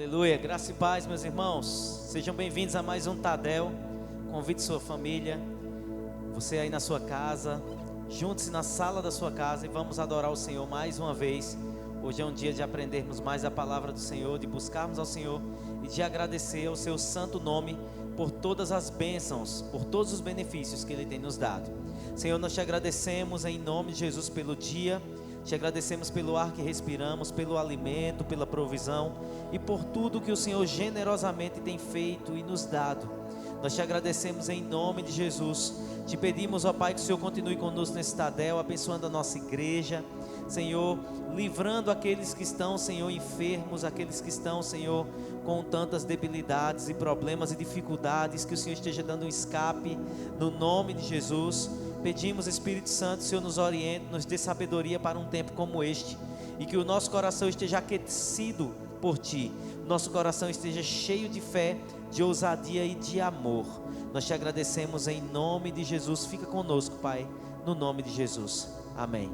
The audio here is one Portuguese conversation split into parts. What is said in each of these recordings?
Aleluia, graça e paz, meus irmãos. Sejam bem-vindos a mais um Tadel. Convide sua família, você aí na sua casa, junte-se na sala da sua casa e vamos adorar o Senhor mais uma vez. Hoje é um dia de aprendermos mais a palavra do Senhor, de buscarmos ao Senhor e de agradecer ao seu santo nome por todas as bênçãos, por todos os benefícios que Ele tem nos dado. Senhor, nós te agradecemos em nome de Jesus pelo dia. Te agradecemos pelo ar que respiramos, pelo alimento, pela provisão e por tudo que o Senhor generosamente tem feito e nos dado. Nós te agradecemos em nome de Jesus. Te pedimos, ó Pai, que o Senhor continue conosco nesse Tadel, abençoando a nossa igreja, Senhor, livrando aqueles que estão, Senhor, enfermos, aqueles que estão, Senhor, com tantas debilidades e problemas e dificuldades, que o Senhor esteja dando um escape no nome de Jesus. Pedimos, Espírito Santo, o Senhor nos oriente, nos dê sabedoria para um tempo como este, e que o nosso coração esteja aquecido por Ti, nosso coração esteja cheio de fé, de ousadia e de amor. Nós te agradecemos em nome de Jesus. Fica conosco, Pai, no nome de Jesus. Amém.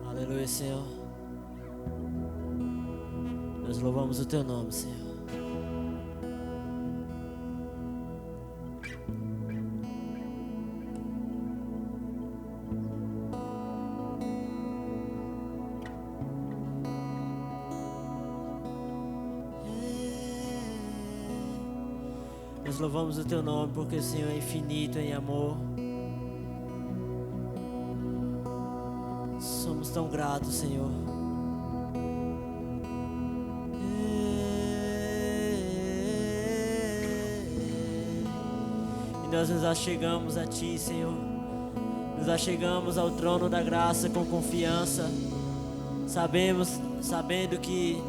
Aleluia, Senhor. Nós louvamos o Teu nome, Senhor. Nós louvamos o Teu nome porque o Senhor é infinito em amor. Somos tão gratos, Senhor. E nós nos achegamos a Ti, Senhor. Nos achegamos ao trono da graça com confiança. Sabendo que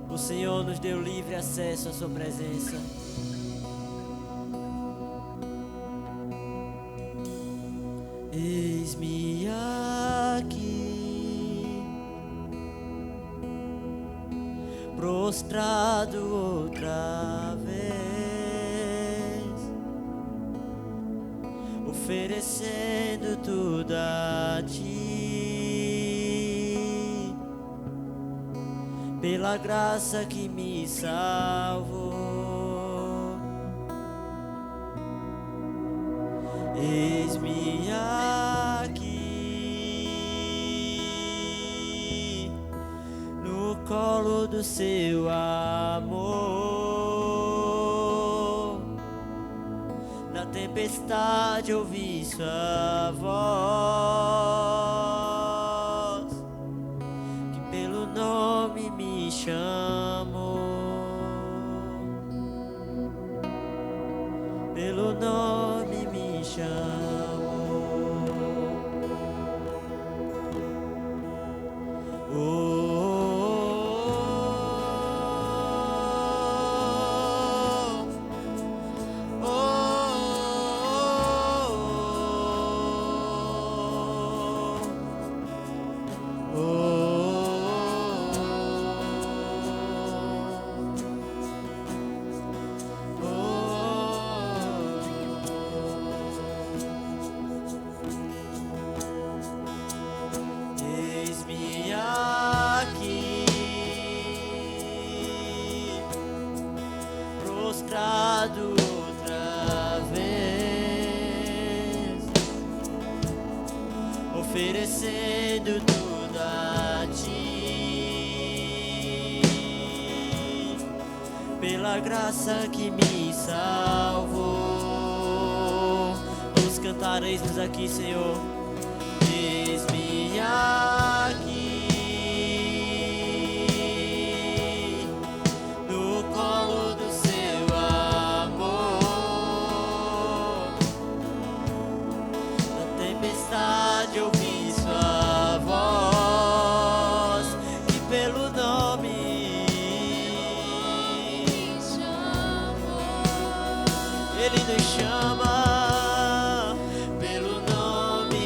o Senhor nos deu livre acesso à Sua presença. Eis-me aqui, prostrado outra vez, oferecendo tudo a Ti, pela graça que me salvou. Eis-me aqui, no colo do Seu amor. Na tempestade ouvi Sua voz, que pelo nome me chamou. Pelo nome me chamou. Outra vez, oferecendo tudo a Ti, pela graça que me salvou. Vamos cantar, eis-nos aqui, Senhor. Eis-me aqui, eu vi Sua voz, que pelo nome me chamou. Ele nos chama, pelo nome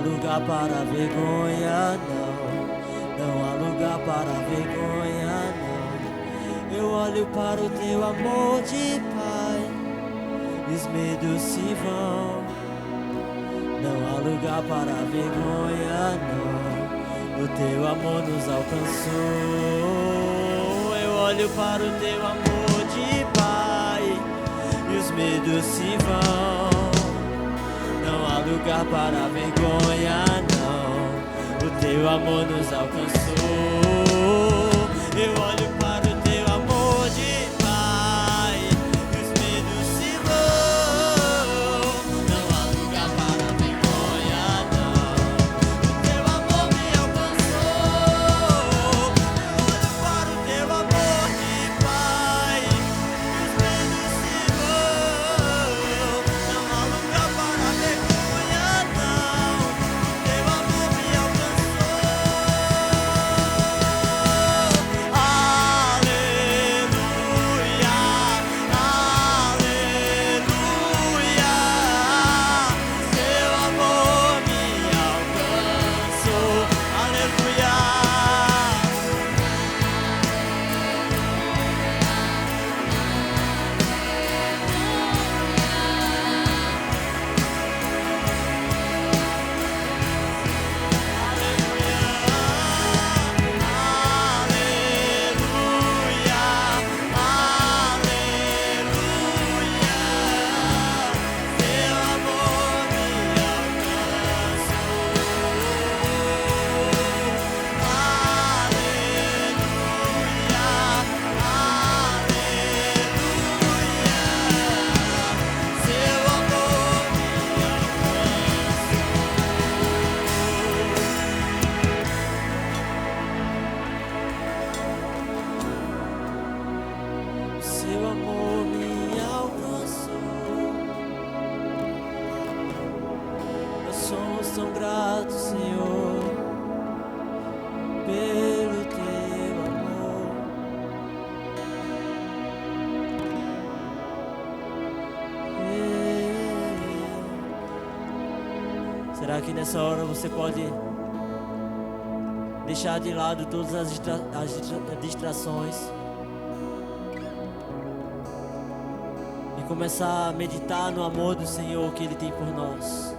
lugar para vergonha, não. Não há lugar para vergonha, não. Eu olho para o teu amor de Pai, e os medos se vão. Não há lugar para vergonha, não. O teu amor nos alcançou. Eu olho para o teu amor de Pai, e os medos se vão. Não há lugar para vergonha, não. O teu amor nos alcançou. Eu olho para o teu amor de Pai, e os medos se vão. Não há lugar para vergonha, não. O teu amor me alcançou. Eu olho para o teu amor de Pai, e os medos se vão. Não há lugar para vergonha, não. O teu amor me alcançou. São gratos, Senhor, pelo teu amor. Será que nessa hora você pode deixar de lado todas as distrações e começar a meditar no amor do Senhor que Ele tem por nós?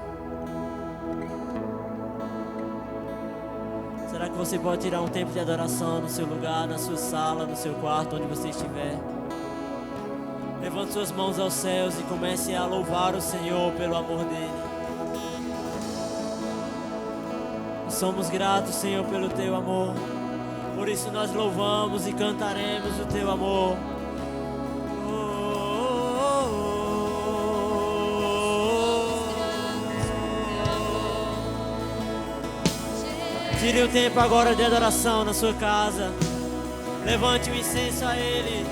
Será que você pode tirar um tempo de adoração no seu lugar, na sua sala, no seu quarto, onde você estiver? Levante suas mãos aos céus e comece a louvar o Senhor pelo amor dEle. Somos gratos, Senhor, pelo Teu amor. Por isso nós louvamos e cantaremos o Teu amor. Tire um tempo agora de adoração na sua casa. Levante o incenso a Ele.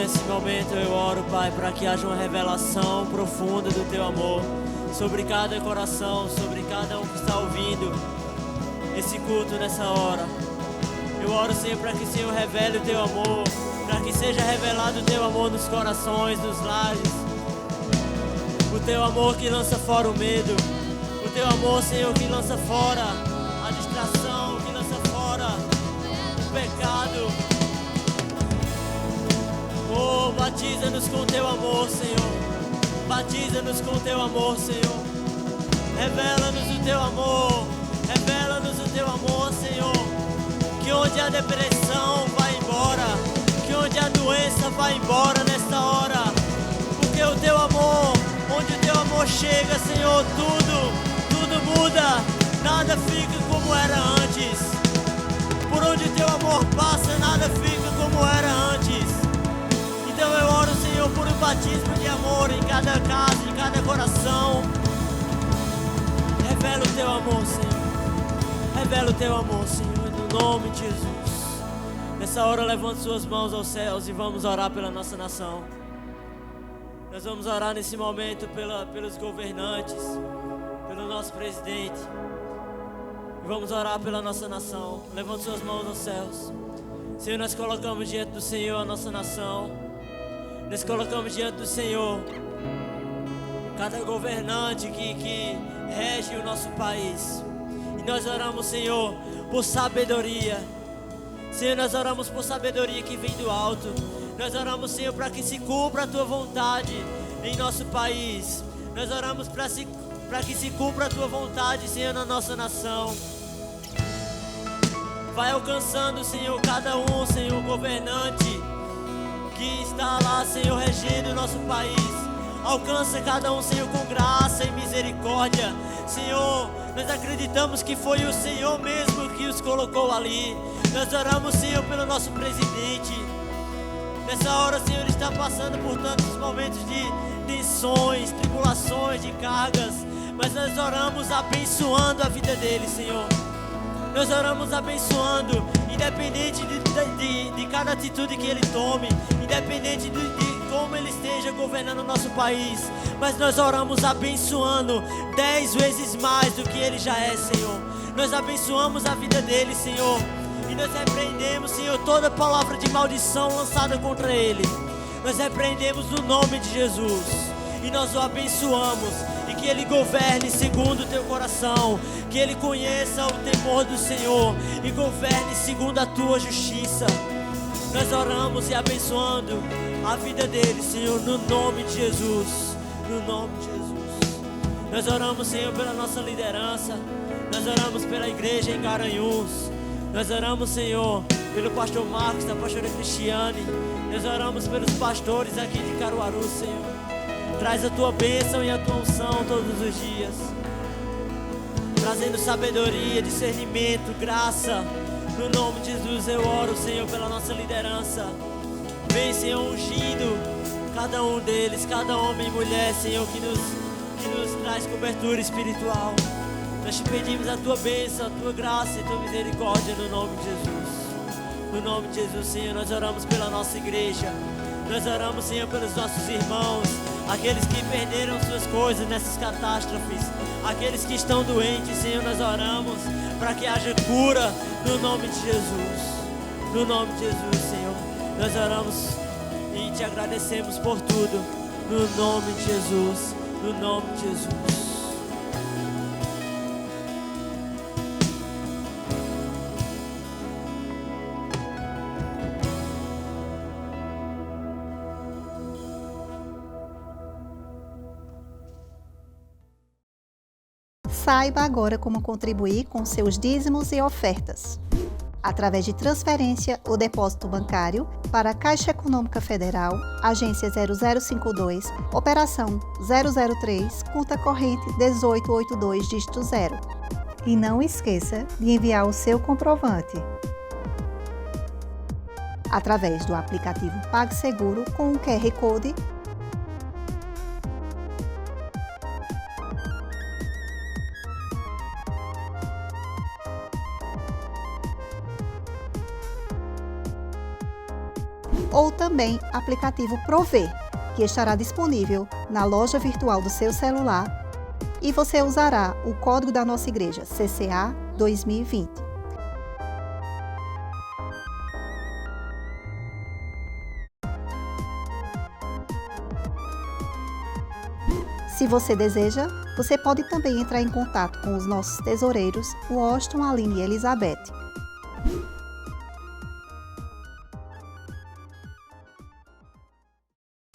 nesse momento eu oro, Pai, para que haja uma revelação profunda do Teu amor sobre cada coração, sobre cada um que está ouvindo esse culto nessa hora. Eu oro, Senhor, para que o Senhor revele o Teu amor, para que seja revelado o Teu amor nos corações, nos lares. O Teu amor que lança fora o medo, o Teu amor, Senhor, que lança fora a distração, que lança fora o pecado. Oh, batiza-nos com Teu amor, Senhor. Batiza-nos com Teu amor, Senhor. Revela-nos o Teu amor. Revela-nos o Teu amor, Senhor. Que onde a depressão vai embora, que onde a doença vai embora nesta hora. Porque o Teu amor, onde o Teu amor chega, Senhor, tudo muda. Nada fica como era antes. Por onde o Teu amor passa, nada fica como era antes. Então eu oro, Senhor, por um batismo de amor em cada casa, em cada coração. Revela o Teu amor, Senhor. Revela o Teu amor, Senhor, no nome de Jesus. Nessa hora, levante suas mãos aos céus e vamos orar pela nossa nação. Nós vamos orar nesse momento pelos governantes, pelo nosso presidente. E vamos orar pela nossa nação. Levante suas mãos aos céus. Senhor, nós colocamos diante do Senhor a nossa nação. Nós colocamos diante do Senhor cada governante que rege o nosso país. E nós oramos, Senhor, por sabedoria. Senhor, nós oramos por sabedoria que vem do alto. Nós oramos, Senhor, para que se cumpra a Tua vontade em nosso país. Nós oramos para que se cumpra a Tua vontade, Senhor, na nossa nação. Vai alcançando, Senhor, cada um, Senhor, governante que está lá, Senhor, regendo o nosso país. Alcança cada um, Senhor, com graça e misericórdia. Senhor, nós acreditamos que foi o Senhor mesmo que os colocou ali. Nós oramos, Senhor, pelo nosso presidente. Nessa hora, Senhor, ele está passando por tantos momentos de tensões, tribulações, de cargas. Mas nós oramos abençoando a vida dele, Senhor. Nós oramos abençoando, independente de cada atitude que ele tome, independente de como ele esteja governando o nosso país. Mas nós oramos abençoando 10 vezes mais do que ele já é, Senhor. Nós abençoamos a vida dele, Senhor. E nós repreendemos, Senhor, toda palavra de maldição lançada contra ele. Nós repreendemos no nome de Jesus. E nós o abençoamos. E que ele governe segundo o Teu coração. Que ele conheça o temor do Senhor. E governe segundo a Tua justiça. Nós oramos e abençoando a vida dele, Senhor, no nome de Jesus. No nome de Jesus. Nós oramos, Senhor, pela nossa liderança. Nós oramos pela igreja em Garanhuns. Nós oramos, Senhor, pelo pastor Marcos, da pastora Cristiane. Nós oramos pelos pastores aqui de Caruaru, Senhor. Traz a Tua bênção e a Tua unção todos os dias. Trazendo sabedoria, discernimento, graça. No nome de Jesus eu oro, Senhor, pela nossa liderança. Vem, Senhor, ungindo cada um deles, cada homem e mulher, Senhor, que nos traz cobertura espiritual. Nós te pedimos a Tua bênção, a Tua graça e a Tua misericórdia no nome de Jesus. No nome de Jesus, Senhor, nós oramos pela nossa igreja. Nós oramos, Senhor, pelos nossos irmãos, aqueles que perderam suas coisas nessas catástrofes, aqueles que estão doentes, Senhor, nós oramos para que haja cura no nome de Jesus. No nome de Jesus, Senhor, nós oramos e Te agradecemos por tudo. No nome de Jesus. No nome de Jesus. Saiba agora como contribuir com seus dízimos e ofertas. Através de transferência ou depósito bancário para a Caixa Econômica Federal, agência 0052, operação 003, conta corrente 1882, dígito 0. E não esqueça de enviar o seu comprovante através do aplicativo PagSeguro com o QR Code . ou também aplicativo Prover, que estará disponível na loja virtual do seu celular, e você usará o código da nossa igreja, CCA 2020. Se você deseja, você pode também entrar em contato com os nossos tesoureiros, Washington, Aline e Elizabeth.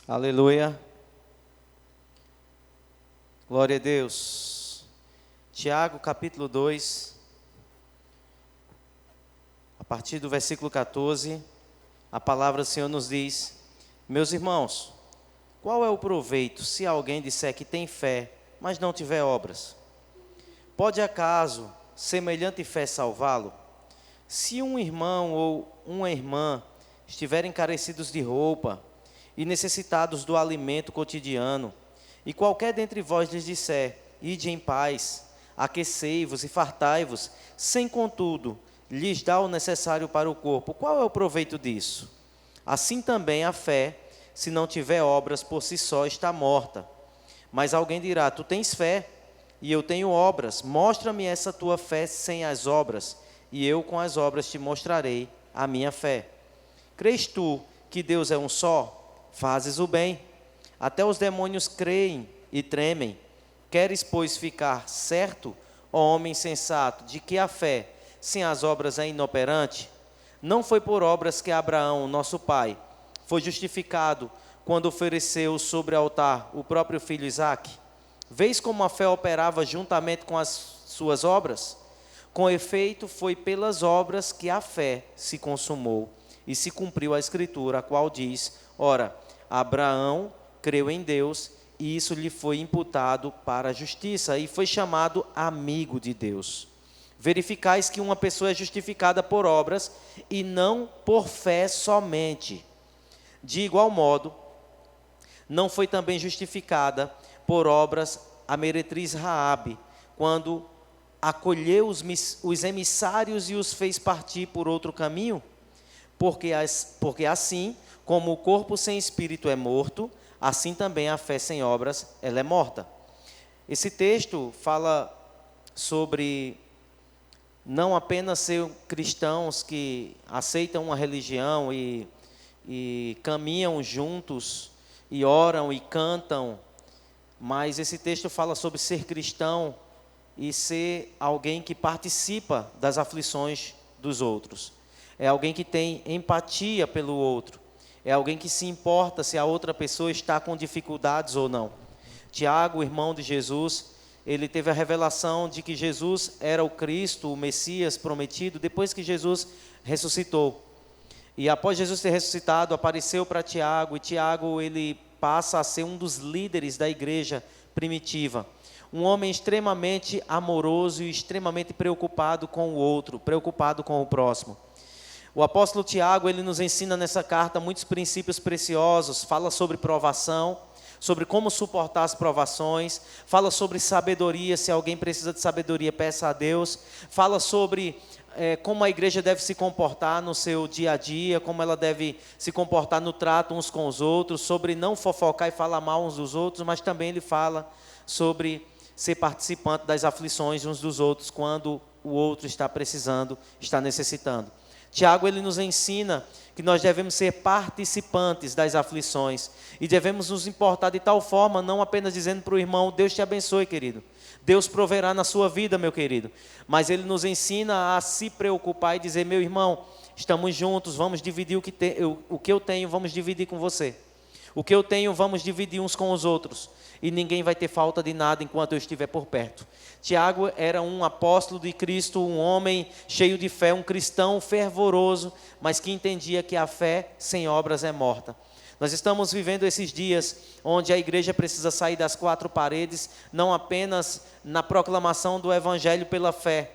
Aleluia. Glória a Deus. Tiago, capítulo 2, a partir do versículo 14, a palavra do Senhor nos diz: meus irmãos, qual é o proveito se alguém disser que tem fé, mas não tiver obras? Pode acaso semelhante fé salvá-lo? Se um irmão ou uma irmã estiverem carecidos de roupa e necessitados do alimento cotidiano, e qualquer dentre vós lhes disser: ide em paz, aquecei-vos e fartai-vos, sem contudo lhes dar o necessário para o corpo, qual é o proveito disso? Assim também a fé, se não tiver obras, por si só está morta. Mas alguém dirá: tu tens fé, e eu tenho obras, mostra-me essa tua fé sem as obras, e eu com as obras te mostrarei a minha fé. Crês tu que Deus é um só? Fazes o bem. Até os demônios creem e tremem. Queres, pois, ficar certo, ó homem sensato, de que a fé sem as obras é inoperante? Não foi por obras que Abraão, nosso pai, foi justificado quando ofereceu sobre o altar o próprio filho Isaque? Vês como a fé operava juntamente com as suas obras? Com efeito, foi pelas obras que a fé se consumou e se cumpriu a escritura, a qual diz: ora, Abraão creu em Deus e isso lhe foi imputado para a justiça, e foi chamado amigo de Deus. Verificais que uma pessoa é justificada por obras e não por fé somente. De igual modo, não foi também justificada por obras a meretriz Raabe, quando acolheu os emissários e os fez partir por outro caminho? Porque assim como o corpo sem espírito é morto, assim também a fé sem obras, ela é morta. Esse texto fala sobre não apenas ser cristãos que aceitam uma religião e caminham juntos, e oram e cantam, mas esse texto fala sobre ser cristão e ser alguém que participa das aflições dos outros. É alguém que tem empatia pelo outro. É alguém que se importa se a outra pessoa está com dificuldades ou não. Tiago, irmão de Jesus, ele teve a revelação de que Jesus era o Cristo, o Messias prometido, depois que Jesus ressuscitou. E após Jesus ter ressuscitado, apareceu para Tiago, e Tiago ele passa a ser um dos líderes da igreja primitiva. Um homem extremamente amoroso e extremamente preocupado com o outro, preocupado com o próximo. O apóstolo Tiago, ele nos ensina nessa carta muitos princípios preciosos, fala sobre provação, sobre como suportar as provações, fala sobre sabedoria, se alguém precisa de sabedoria, peça a Deus, fala sobre como a igreja deve se comportar no seu dia a dia, como ela deve se comportar no trato uns com os outros, sobre não fofocar e falar mal uns dos outros, mas também ele fala sobre ser participante das aflições uns dos outros, quando o outro está precisando, está necessitando. Tiago, ele nos ensina que nós devemos ser participantes das aflições e devemos nos importar de tal forma, não apenas dizendo para o irmão: Deus te abençoe, querido, Deus proverá na sua vida, meu querido, mas ele nos ensina a se preocupar e dizer: meu irmão, estamos juntos, vamos dividir o que eu tenho, vamos dividir com você. O que eu tenho, vamos dividir uns com os outros. E ninguém vai ter falta de nada enquanto eu estiver por perto. Tiago era um apóstolo de Cristo, um homem cheio de fé, um cristão fervoroso, mas que entendia que a fé sem obras é morta. Nós estamos vivendo esses dias onde a igreja precisa sair das quatro paredes, não apenas na proclamação do evangelho pela fé,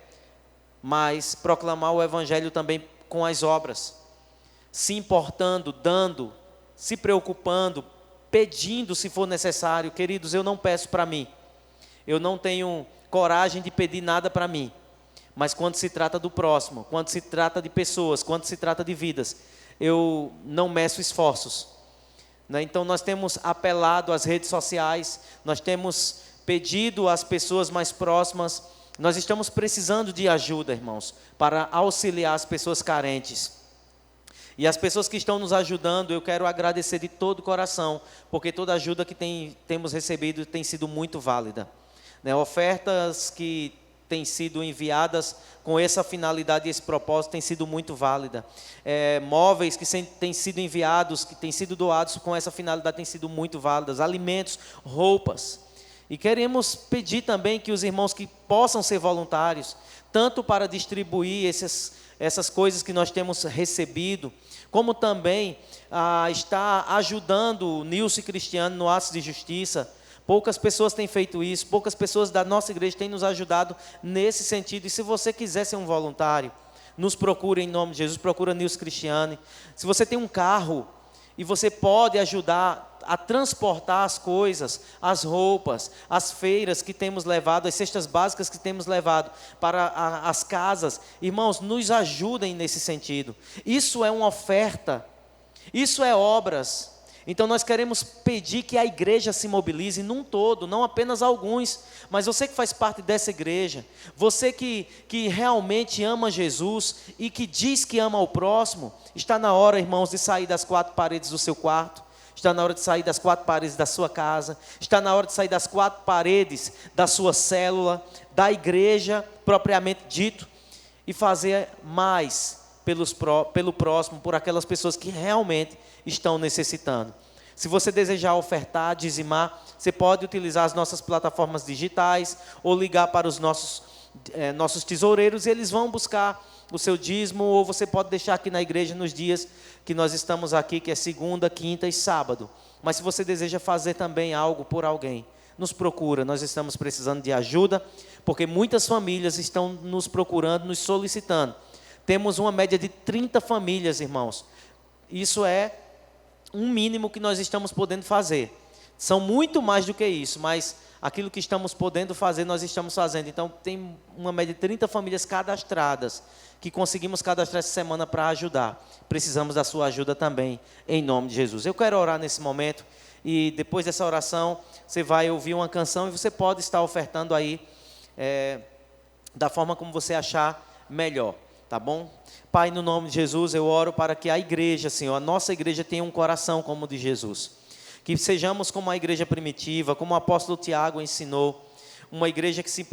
mas proclamar o evangelho também com as obras. Se importando, dando, se preocupando, pedindo se for necessário. Queridos, eu não peço para mim. Eu não tenho coragem de pedir nada para mim. Mas quando se trata do próximo, quando se trata de pessoas, quando se trata de vidas, eu não meço esforços, né? Então nós temos apelado às redes sociais, nós temos pedido às pessoas mais próximas, nós estamos precisando de ajuda, irmãos, para auxiliar as pessoas carentes. E as pessoas que estão nos ajudando, eu quero agradecer de todo o coração, porque toda ajuda que temos recebido tem sido muito válida, né? Ofertas que têm sido enviadas com essa finalidade e esse propósito têm sido muito válida. Móveis que têm sido enviados, que têm sido doados com essa finalidade têm sido muito válidas. Alimentos, roupas. E queremos pedir também que os irmãos que possam ser voluntários, tanto para distribuir essas coisas que nós temos recebido, como também está ajudando o Nilson e Cristiano no Atos de Justiça. Poucas pessoas têm feito isso, poucas pessoas da nossa igreja têm nos ajudado nesse sentido. E se você quiser ser um voluntário, nos procure em nome de Jesus, procura Nilson Cristiane. Se você tem um carro e você pode ajudar a transportar as coisas, as roupas, as feiras que temos levado, as cestas básicas que temos levado para as casas, irmãos, nos ajudem nesse sentido. Isso é uma oferta, isso é obras. Então nós queremos pedir que a igreja se mobilize num todo, não apenas alguns, mas você que faz parte dessa igreja, você que realmente ama Jesus e que diz que ama o próximo, está na hora, irmãos, de sair das quatro paredes do seu quarto, está na hora de sair das quatro paredes da sua casa, está na hora de sair das quatro paredes da sua célula, da igreja propriamente dito, e fazer mais pelo próximo, por aquelas pessoas que realmente estão necessitando. Se você desejar ofertar, dizimar, você pode utilizar as nossas plataformas digitais ou ligar para os nossos tesoureiros e eles vão buscar o seu dízimo, ou você pode deixar aqui na igreja nos dias que nós estamos aqui, que é segunda, quinta e sábado. Mas se você deseja fazer também algo por alguém, nos procura, nós estamos precisando de ajuda, porque muitas famílias estão nos procurando, nos solicitando. Temos uma média de 30 famílias, irmãos. Isso é um mínimo que nós estamos podendo fazer. São muito mais do que isso, mas aquilo que estamos podendo fazer, nós estamos fazendo. Então, tem uma média de 30 famílias cadastradas, que conseguimos cadastrar essa semana para ajudar. Precisamos da sua ajuda também, em nome de Jesus. Eu quero orar nesse momento, e depois dessa oração, você vai ouvir uma canção, e você pode estar ofertando aí, da forma como você achar melhor. Tá bom? Pai, no nome de Jesus, eu oro para que a igreja, Senhor, a nossa igreja tenha um coração como o de Jesus. Que sejamos como a igreja primitiva, como o apóstolo Tiago ensinou. Uma igreja que se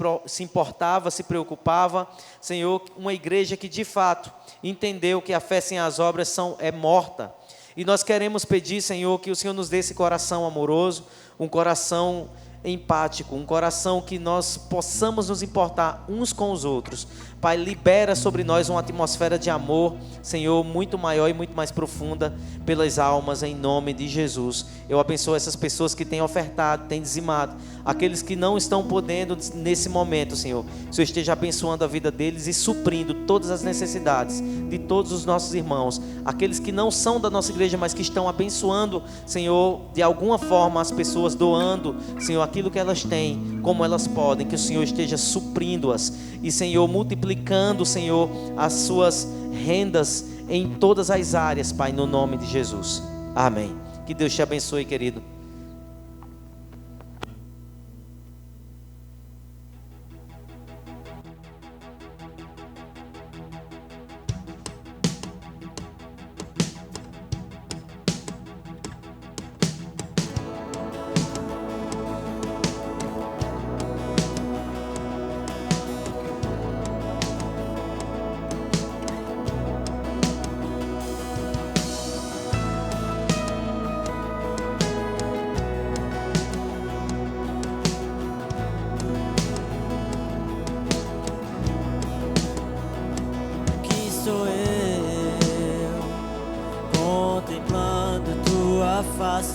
importava, se preocupava. Senhor, uma igreja que de fato entendeu que a fé sem as obras é morta. E nós queremos pedir, Senhor, que o Senhor nos dê esse coração amoroso, um coração empático, um coração que nós possamos nos importar uns com os outros. Pai, libera sobre nós uma atmosfera de amor, Senhor, muito maior e muito mais profunda pelas almas, em nome de Jesus. Eu abençoo essas pessoas que têm ofertado, têm dizimado, aqueles que não estão podendo nesse momento, Senhor. Que o Senhor esteja abençoando a vida deles e suprindo todas as necessidades de todos os nossos irmãos, aqueles que não são da nossa igreja, mas que estão abençoando, Senhor, de alguma forma as pessoas, doando, Senhor, aquilo que elas têm, como elas podem, que o Senhor esteja suprindo-as e, Senhor, multiplicando, Senhor, as suas rendas em todas as áreas, Pai, no nome de Jesus. Amém. Que Deus te abençoe, querido.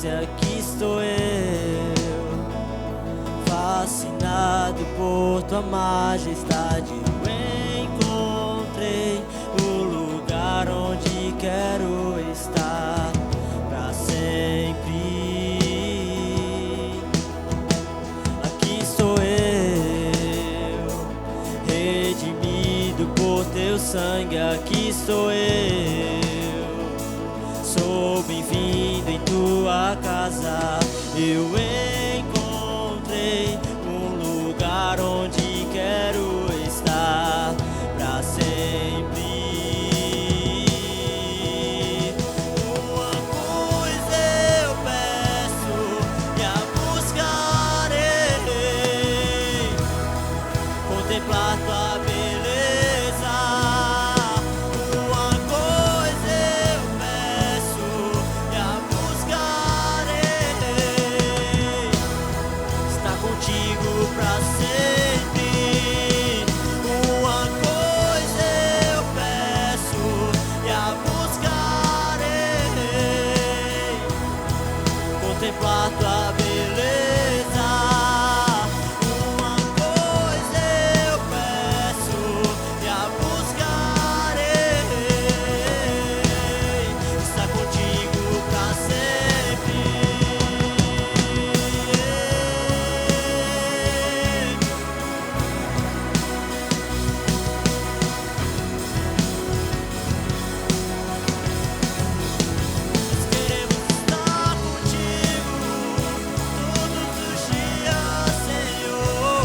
Aqui estou eu, fascinado por tua majestade. Eu encontrei o lugar onde quero estar para sempre. Aqui estou eu, redimido por teu sangue. Aqui estou eu, sou bem-vindo em tua casa. Eu encontrei um lugar onde quero estar pra sempre. Uma coisa eu peço e a buscarei, contemplar tua beleza. Uma coisa eu peço e a buscarei, estar contigo pra sempre. Uma coisa eu peço e a buscarei, contemplar tua beleza. Uma coisa eu peço e a buscarei, estar contigo pra sempre. Nós queremos estar contigo todos os dias, Senhor.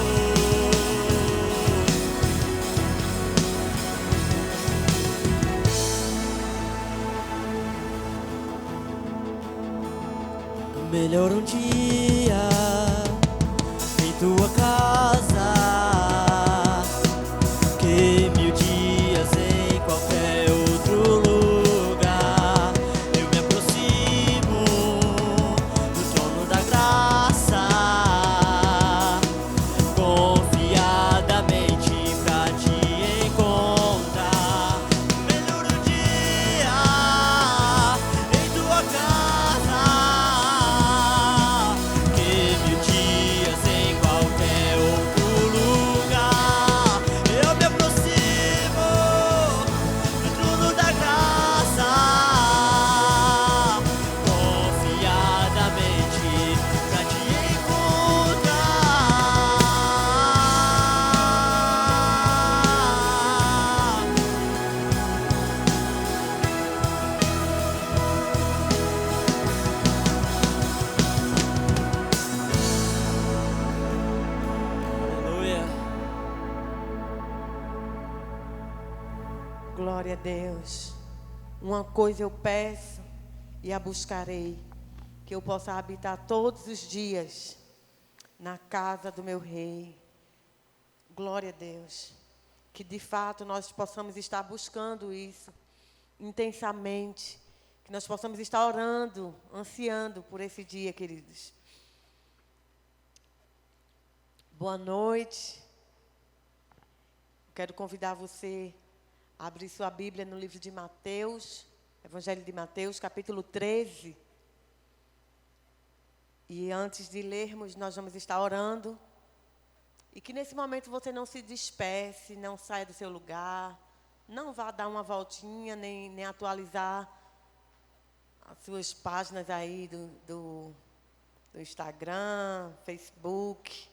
Melhor um dia em tua casa que 1000 dias em qualquer outro lugar. Eu me aproximo do trono da graça, confiadamente pra te encontrar. Melhor um dia em tua casa que 1000 dias em qualquer outro lugar. Eu me aproximo do trono da graça, confiadamente pra te encontrar. Aleluia. Glória a Deus. Uma coisa eu peço e a buscarei, que eu possa habitar todos os dias na casa do meu Rei. Glória a Deus. Que de fato nós possamos estar buscando isso intensamente. Que nós possamos estar orando, ansiando por esse dia, queridos. Boa noite. Quero convidar você a abrir sua Bíblia no livro de Mateus, Evangelho de Mateus, capítulo 13. E antes de lermos, nós vamos estar orando. E que nesse momento você não se disperse, não saia do seu lugar, não vá dar uma voltinha, nem atualizar as suas páginas aí do Instagram, Facebook,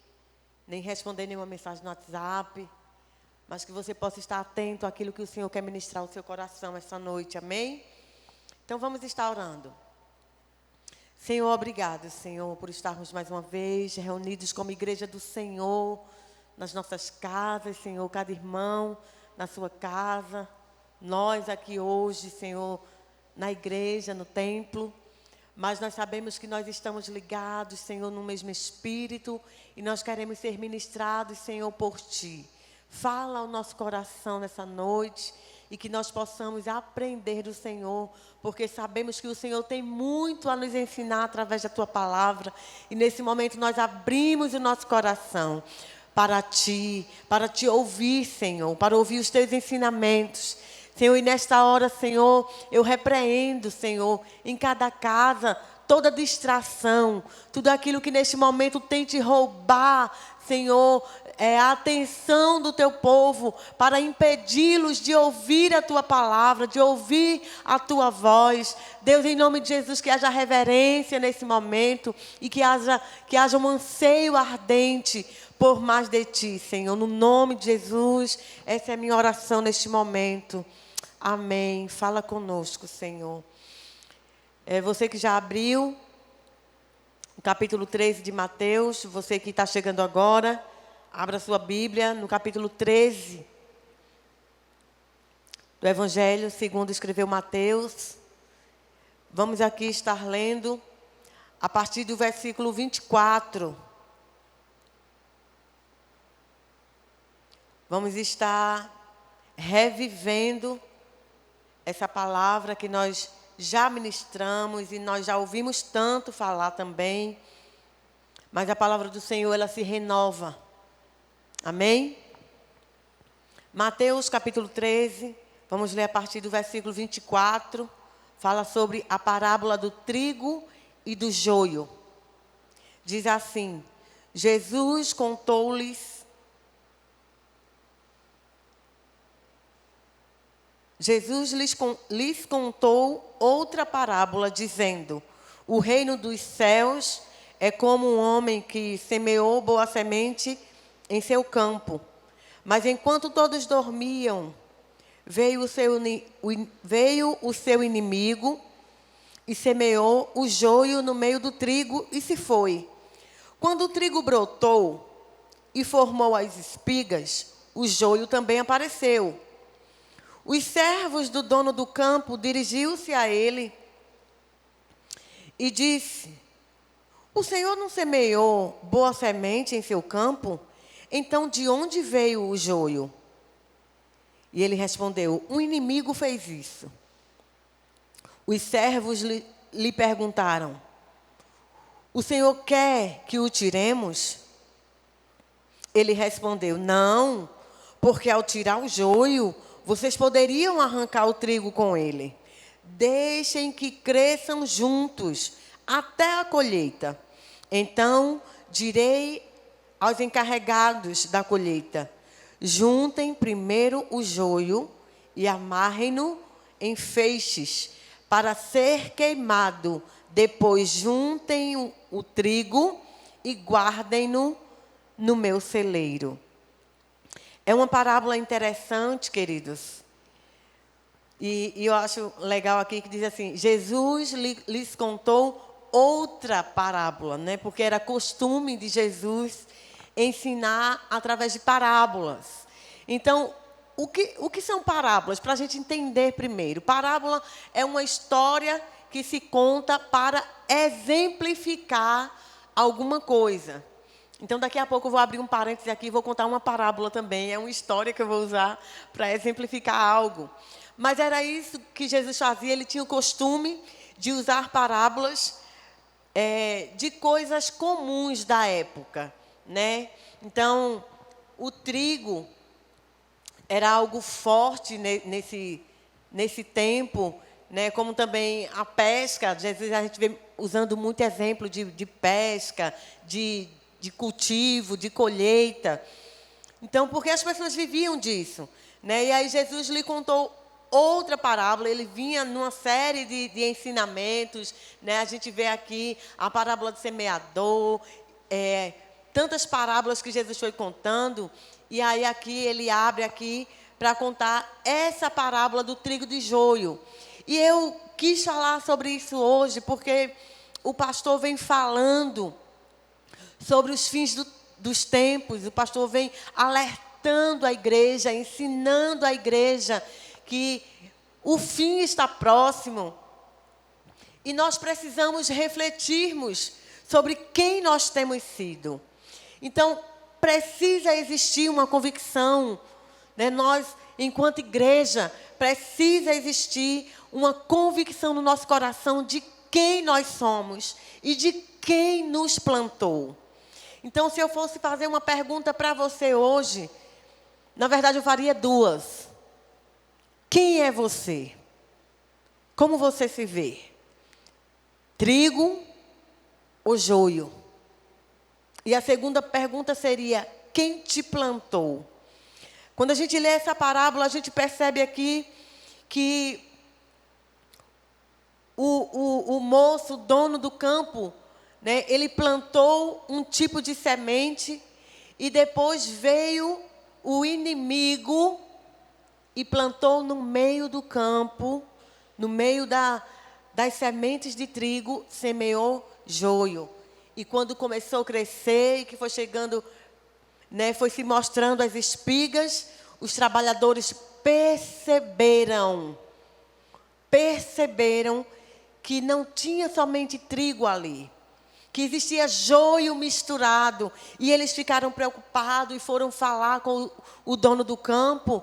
nem responder nenhuma mensagem no WhatsApp, mas que você possa estar atento àquilo que o Senhor quer ministrar ao seu coração essa noite, amém? Então vamos estar orando. Senhor, obrigado, Senhor, por estarmos mais uma vez reunidos como igreja do Senhor, nas nossas casas, Senhor, cada irmão na sua casa, nós aqui hoje, Senhor, na igreja, no templo, mas nós sabemos que nós estamos ligados, Senhor, no mesmo Espírito, e nós queremos ser ministrados, Senhor, por Ti. Fala ao nosso coração nessa noite e que nós possamos aprender do Senhor, porque sabemos que o Senhor tem muito a nos ensinar através da Tua palavra. E nesse momento nós abrimos o nosso coração para Ti ouvir, Senhor, para ouvir os Teus ensinamentos. Senhor, e nesta hora, Senhor, eu repreendo, Senhor, em cada casa, toda distração, tudo aquilo que neste momento tente roubar, Senhor, a atenção do Teu povo, para impedi-los de ouvir a Tua palavra, de ouvir a Tua voz. Deus, em nome de Jesus, que haja reverência nesse momento e que haja um anseio ardente por mais de Ti, Senhor. No nome de Jesus, essa é a minha oração neste momento. Amém. Fala conosco, Senhor. Você que já abriu o capítulo 13 de Mateus, você que está chegando agora, abra sua Bíblia no capítulo 13 do Evangelho segundo escreveu Mateus. Vamos aqui estar lendo a partir do versículo 24. Vamos estar revivendo essa palavra que nós já ministramos e nós já ouvimos tanto falar também. Mas a palavra do Senhor, ela se renova. Amém? Mateus capítulo 13, vamos ler a partir do versículo 24. Fala sobre a parábola do trigo e do joio. Diz assim: Jesus lhes contou outra parábola, dizendo: o reino dos céus é como um homem que semeou boa semente em seu campo. Mas enquanto todos dormiam, veio o seu inimigo e semeou o joio no meio do trigo e se foi. Quando o trigo brotou e formou as espigas, o joio também apareceu. Os servos do dono do campo dirigiu-se a ele e disse: o senhor não semeou boa semente em seu campo? Então de onde veio o joio? E ele respondeu: um inimigo fez isso. Os servos lhe perguntaram: o senhor quer que o tiremos? Ele respondeu: não, porque ao tirar o joio, vocês poderiam arrancar o trigo com ele. Deixem que cresçam juntos até a colheita. Então direi aos encarregados da colheita: juntem primeiro o joio e amarrem-no em feixes para ser queimado. Depois juntem o trigo e guardem-no no meu celeiro. É uma parábola interessante, queridos. E eu acho legal aqui que diz assim: Jesus lhes contou outra parábola, né? Porque era costume de Jesus ensinar através de parábolas. Então, o que são parábolas? Para a gente entender primeiro. Parábola é uma história que se conta para exemplificar alguma coisa. Então, daqui a pouco eu vou abrir um parêntese aqui e vou contar uma parábola também. É uma história que eu vou usar para exemplificar algo. Mas era isso que Jesus fazia. Ele tinha o costume de usar parábolas de coisas comuns da época, né? Então, o trigo era algo forte nesse tempo, né? Como também a pesca. Jesus, a gente vê usando muito exemplo de pesca, de cultivo, de colheita. Então, porque as pessoas viviam disso, né? E aí Jesus lhe contou outra parábola. Ele vinha numa série de ensinamentos, né? A gente vê aqui a parábola do semeador, tantas parábolas que Jesus foi contando. E aí aqui ele abre aqui para contar essa parábola do trigo e do joio. E eu quis falar sobre isso hoje porque o pastor vem falando sobre os fins dos tempos. O pastor vem alertando a igreja, ensinando a igreja que o fim está próximo. E nós precisamos refletirmos sobre quem nós temos sido. Então, precisa existir uma convicção, né? Nós, enquanto igreja, precisa existir uma convicção no nosso coração de quem nós somos e de quem nos plantou. Então, se eu fosse fazer uma pergunta para você hoje, na verdade eu faria duas. Quem é você? Como você se vê? Trigo ou joio? E a segunda pergunta seria: quem te plantou? Quando a gente lê essa parábola, a gente percebe aqui que o moço, o dono do campo, né, ele plantou um tipo de semente e depois veio o inimigo e plantou no meio do campo, no meio das sementes de trigo, semeou joio. E quando começou a crescer e que foi chegando, né, foi se mostrando as espigas, os trabalhadores perceberam que não tinha somente trigo ali, que existia joio misturado. E eles ficaram preocupados e foram falar com o dono do campo.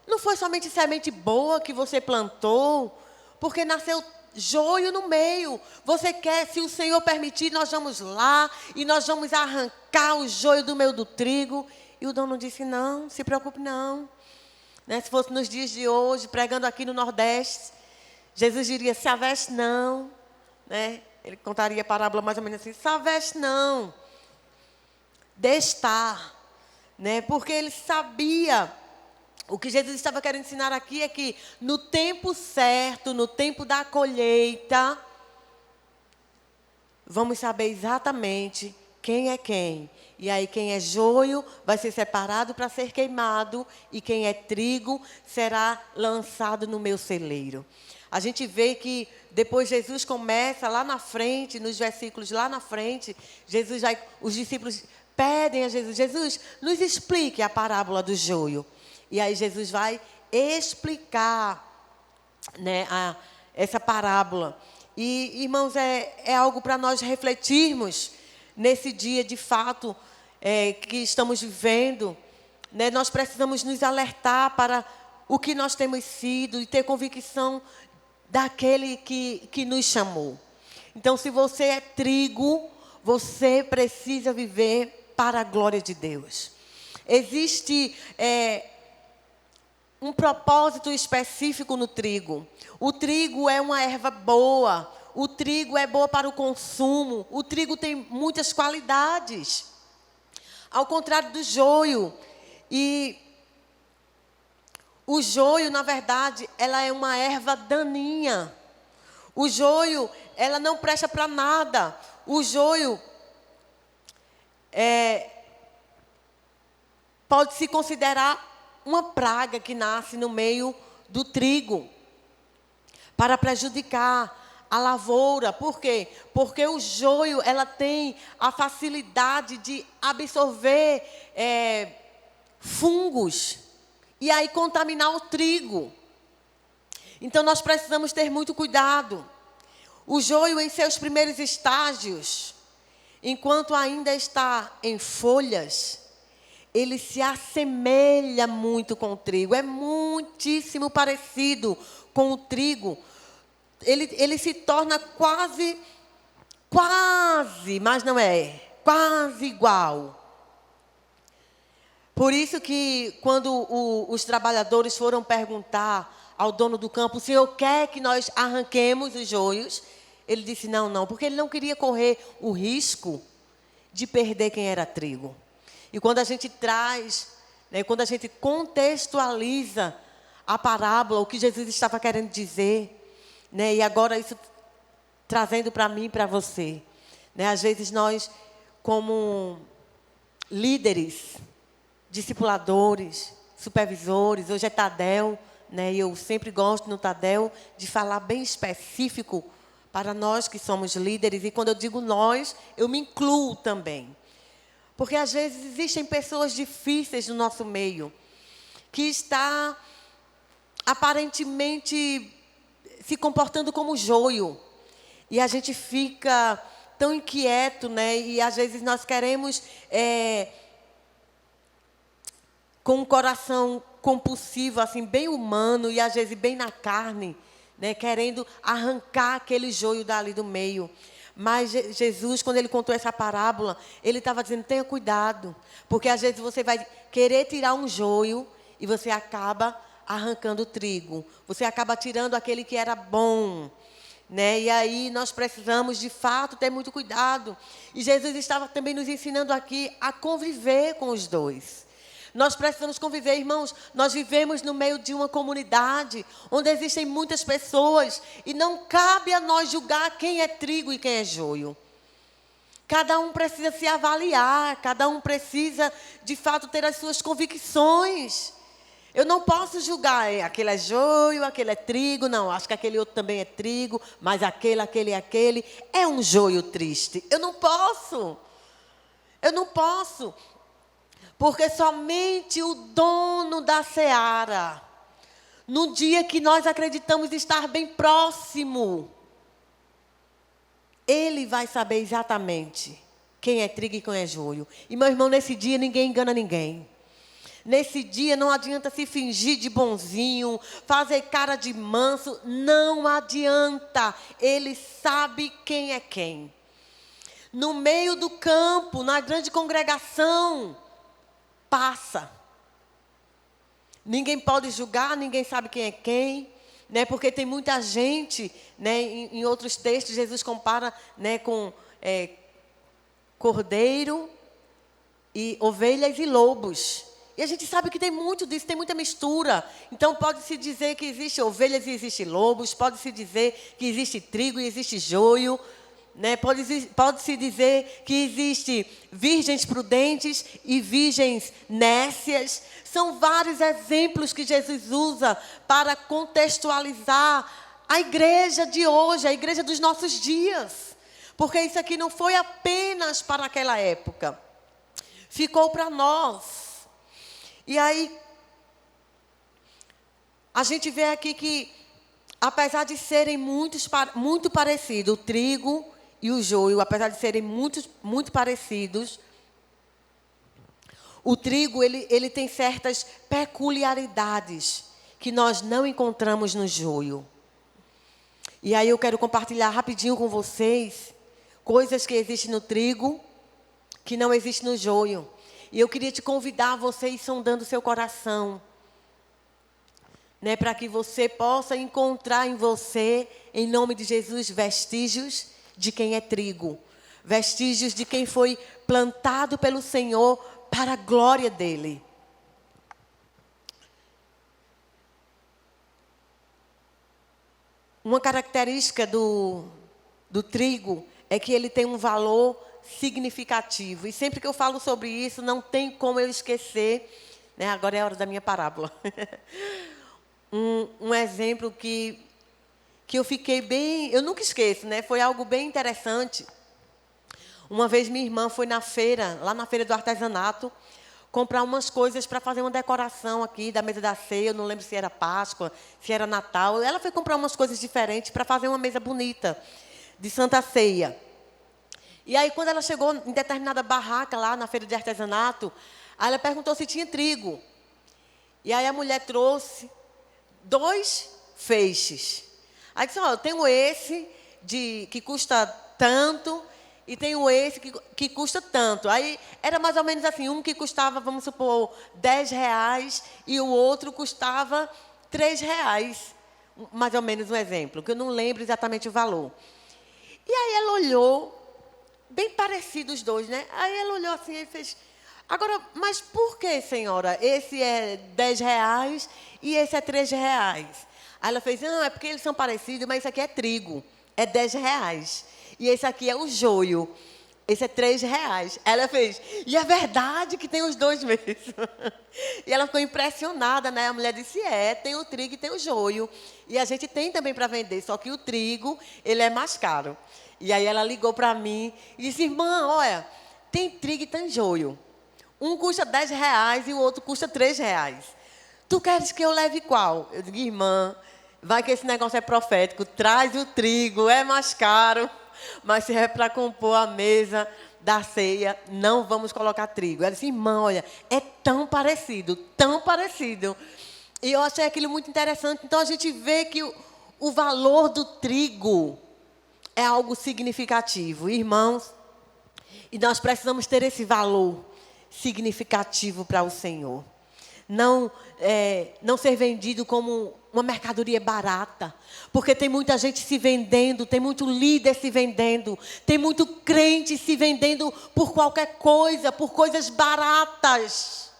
Não foi somente semente boa que você plantou, porque nasceu joio no meio. Você quer, se o Senhor permitir, nós vamos lá e nós vamos arrancar o joio do meio do trigo. E o dono disse, não, se preocupe não. Né? Se fosse nos dias de hoje, pregando aqui no Nordeste, Jesus diria, se aveste não. Né? Ele contaria a parábola mais ou menos assim, se aveste não. Deixe estar. Né? Porque ele sabia. O que Jesus estava querendo ensinar aqui é que no tempo certo, no tempo da colheita, vamos saber exatamente quem é quem. E aí quem é joio vai ser separado para ser queimado e quem é trigo será lançado no meu celeiro. A gente vê que depois Jesus começa lá na frente, nos versículos lá na frente, os discípulos pedem a Jesus, Jesus, nos explique a parábola do joio. E aí Jesus vai explicar, né, essa parábola. E, irmãos, é algo para nós refletirmos nesse dia, de fato, que estamos vivendo. Né? Nós precisamos nos alertar para o que nós temos sido e ter convicção daquele que nos chamou. Então, se você é trigo, você precisa viver para a glória de Deus. Existe um propósito específico no trigo. O trigo é uma erva boa. O trigo é boa para o consumo. O trigo tem muitas qualidades. Ao contrário do joio. E o joio, na verdade, ela é uma erva daninha. O joio, ela não presta para nada. O joio pode se considerar uma praga que nasce no meio do trigo para prejudicar a lavoura. Por quê? Porque o joio, ela tem a facilidade de absorver fungos e aí contaminar o trigo. Então nós precisamos ter muito cuidado. O joio, em seus primeiros estágios, enquanto ainda está em folhas, ele se assemelha muito com o trigo. É muitíssimo parecido com o trigo. Ele se torna quase, mas não é, quase igual. Por isso que quando os trabalhadores foram perguntar ao dono do campo, o senhor quer que nós arranquemos os joios? Ele disse não, porque ele não queria correr o risco de perder quem era trigo. E quando a gente traz, né, quando a gente contextualiza a parábola, o que Jesus estava querendo dizer, né, e agora isso trazendo para mim e para você. Né, às vezes nós, como líderes, discipuladores, supervisores, hoje é Tadel, né, e eu sempre gosto no Tadel de falar bem específico para nós que somos líderes. E quando eu digo nós, eu me incluo também. Porque às vezes existem pessoas difíceis no nosso meio, que está aparentemente se comportando como joio. E a gente fica tão inquieto, né? E às vezes nós queremos, com um coração compulsivo, assim, bem humano, e às vezes bem na carne, né? Querendo arrancar aquele joio dali do meio. Mas Jesus, quando ele contou essa parábola, ele estava dizendo, tenha cuidado. Porque às vezes você vai querer tirar um joio e você acaba arrancando o trigo. Você acaba tirando aquele que era bom. Né? E aí nós precisamos, de fato, ter muito cuidado. E Jesus estava também nos ensinando aqui a conviver com os dois. Nós precisamos conviver, irmãos. Nós vivemos no meio de uma comunidade onde existem muitas pessoas e não cabe a nós julgar quem é trigo e quem é joio. Cada um precisa se avaliar, cada um precisa, de fato, ter as suas convicções. Eu não posso julgar, aquele é joio, aquele é trigo, não, acho que aquele outro também é trigo, mas aquele é um joio triste. Eu não posso, porque somente o dono da seara, no dia que nós acreditamos estar bem próximo, ele vai saber exatamente quem é trigo e quem é joio. E, meu irmão, nesse dia ninguém engana ninguém. Nesse dia não adianta se fingir de bonzinho, fazer cara de manso. Não adianta. Ele sabe quem é quem. No meio do campo, na grande congregação, passa. Ninguém pode julgar, ninguém sabe quem é quem. Né, porque tem muita gente, né, em outros textos, Jesus compara, né, com cordeiro, e ovelhas e lobos. E a gente sabe que tem muito disso, tem muita mistura. Então pode-se dizer que existe ovelhas e existe lobos, pode-se dizer que existe trigo e existe joio, né? Pode-se dizer que existe virgens prudentes e virgens nécias. São vários exemplos que Jesus usa para contextualizar a igreja de hoje, a igreja dos nossos dias. Porque isso aqui não foi apenas para aquela época. Ficou para nós. E aí, a gente vê aqui que, apesar de serem muito parecidos, o trigo e o joio, apesar de serem muito parecidos, o trigo ele tem certas peculiaridades que nós não encontramos no joio. E aí eu quero compartilhar rapidinho com vocês coisas que existem no trigo que não existem no joio. E eu queria te convidar a você ir sondando o seu coração, né, para que você possa encontrar em você, em nome de Jesus, vestígios de quem é trigo. Vestígios de quem foi plantado pelo Senhor para a glória dEle. Uma característica do trigo é que ele tem um valor significativo. E sempre que eu falo sobre isso, não tem como eu esquecer, né? Agora é a hora da minha parábola. um exemplo que eu fiquei bem... Eu nunca esqueço, né? Foi algo bem interessante. Uma vez minha irmã foi na feira, lá na feira do artesanato, comprar umas coisas para fazer uma decoração aqui da mesa da ceia. Eu não lembro se era Páscoa, se era Natal. Ela foi comprar umas coisas diferentes para fazer uma mesa bonita de Santa Ceia. E aí, quando ela chegou em determinada barraca lá na feira de artesanato, aí ela perguntou se tinha trigo. E aí a mulher trouxe 2 feixes. Aí disse, eu tenho esse que custa tanto e tenho esse que custa tanto. Aí era mais ou menos assim, um que custava, vamos supor, R$10 e o outro custava R$3. Mais ou menos um exemplo, que eu não lembro exatamente o valor. E aí ela olhou, bem parecidos os dois, né? Aí ela olhou assim e fez... Agora, mas por que, senhora? Esse é R$10 e esse é R$3. Aí ela fez, não, é porque eles são parecidos, mas esse aqui é trigo, é R$10. E esse aqui é o joio, esse é R$3. Ela fez, e é verdade que tem os dois mesmo. E ela ficou impressionada, né? A mulher disse, tem o trigo e tem o joio. E a gente tem também para vender, só que o trigo, ele é mais caro. E aí ela ligou para mim e disse, irmã, olha, tem trigo e tem joio. Um custa R$10 e o outro custa R$3. Tu queres que eu leve qual? Eu digo, irmã, vai que esse negócio é profético, traz o trigo, é mais caro. Mas se é para compor a mesa da ceia, não vamos colocar trigo. Ela disse, irmã, olha, é tão parecido, tão parecido. E eu achei aquilo muito interessante. Então a gente vê que o valor do trigo é algo significativo, irmãos. E nós precisamos ter esse valor significativo para o Senhor. Não ser vendido como uma mercadoria barata. Porque tem muita gente se vendendo, tem muito líder se vendendo, tem muito crente se vendendo por qualquer coisa, por coisas baratas.